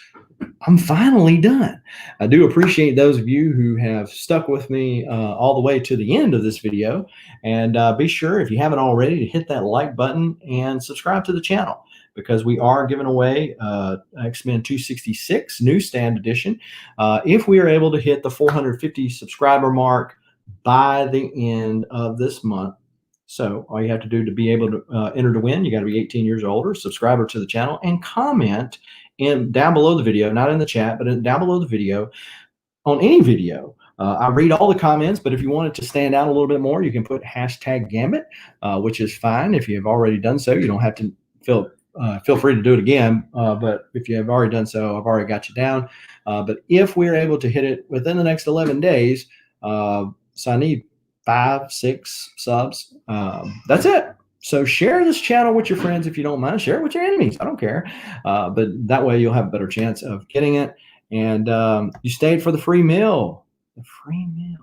I'm finally done. I do appreciate those of you who have stuck with me all the way to the end of this video. And be sure, if you haven't already, to hit that like button and subscribe to the channel, because we are giving away X-Men 266 Newsstand Edition if we are able to hit the 450 subscriber mark by the end of this month. So all you have to do to be able to enter to win, you got to be 18 years or older, subscriber to the channel, and comment down below the video, not in the chat, but down below the video on any video. I read all the comments, but if you want it to stand out a little bit more, you can put #Gambit, which is fine. If you have already done so, you don't have to feel free to do it again. But if you have already done so, I've already got you down. But if we're able to hit it within the next 11 days, so I need 5, 6 subs. That's it. So share this channel with your friends if you don't mind. Share it with your enemies. I don't care. But that way you'll have a better chance of getting it. And you stayed for the free meal. The free meal.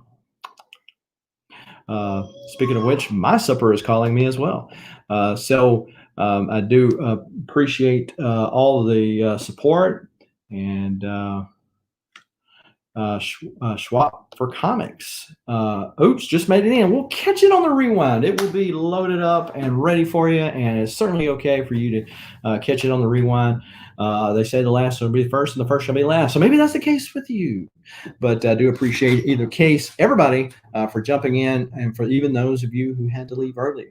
Speaking of which, my supper is calling me as well. So I do appreciate all of the support. And Schwab for comics. Oops, just made it in. We'll catch it on the rewind. It will be loaded up and ready for you, and it's certainly okay for you to catch it on the rewind. They say the last will be the first, and the first shall be last. So maybe that's the case with you. But I do appreciate either case, everybody, for jumping in, and for even those of you who had to leave early.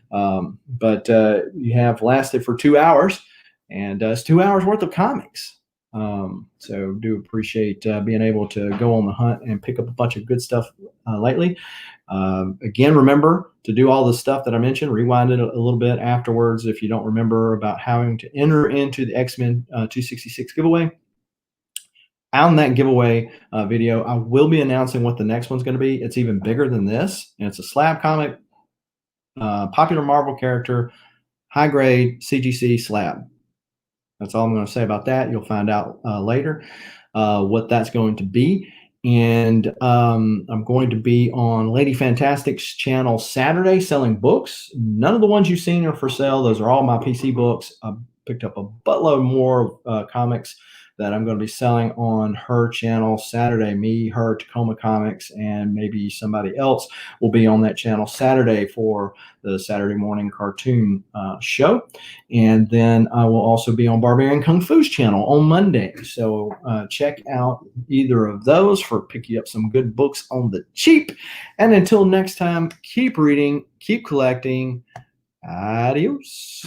But you have lasted for 2 hours, and it's 2 hours worth of comics. So do appreciate being able to go on the hunt and pick up a bunch of good stuff lately. Again, remember to do all the stuff that I mentioned, rewind it a little bit afterwards if you don't remember about having to enter into the XMen 266 giveaway. On that giveaway video, I will be announcing what the next one's going to be. It's even bigger than this, and it's a slab comic, popular Marvel character, high grade CGC slab. That's all I'm going to say about that. You'll find out later what that's going to be. And I'm going to be on Lady Fantastic's channel Saturday selling books. None of the ones you've seen are for sale. Those are all my PC books. I picked up a buttload more comics that I'm going to be selling on her channel Saturday. Me, her, Tacoma Comics, and maybe somebody else will be on that channel Saturday for the Saturday morning cartoon show. And then I will also be on Barbarian Kung Fu's channel on Monday. So check out either of those for picking up some good books on the cheap. And until next time, keep reading, keep collecting. Adios.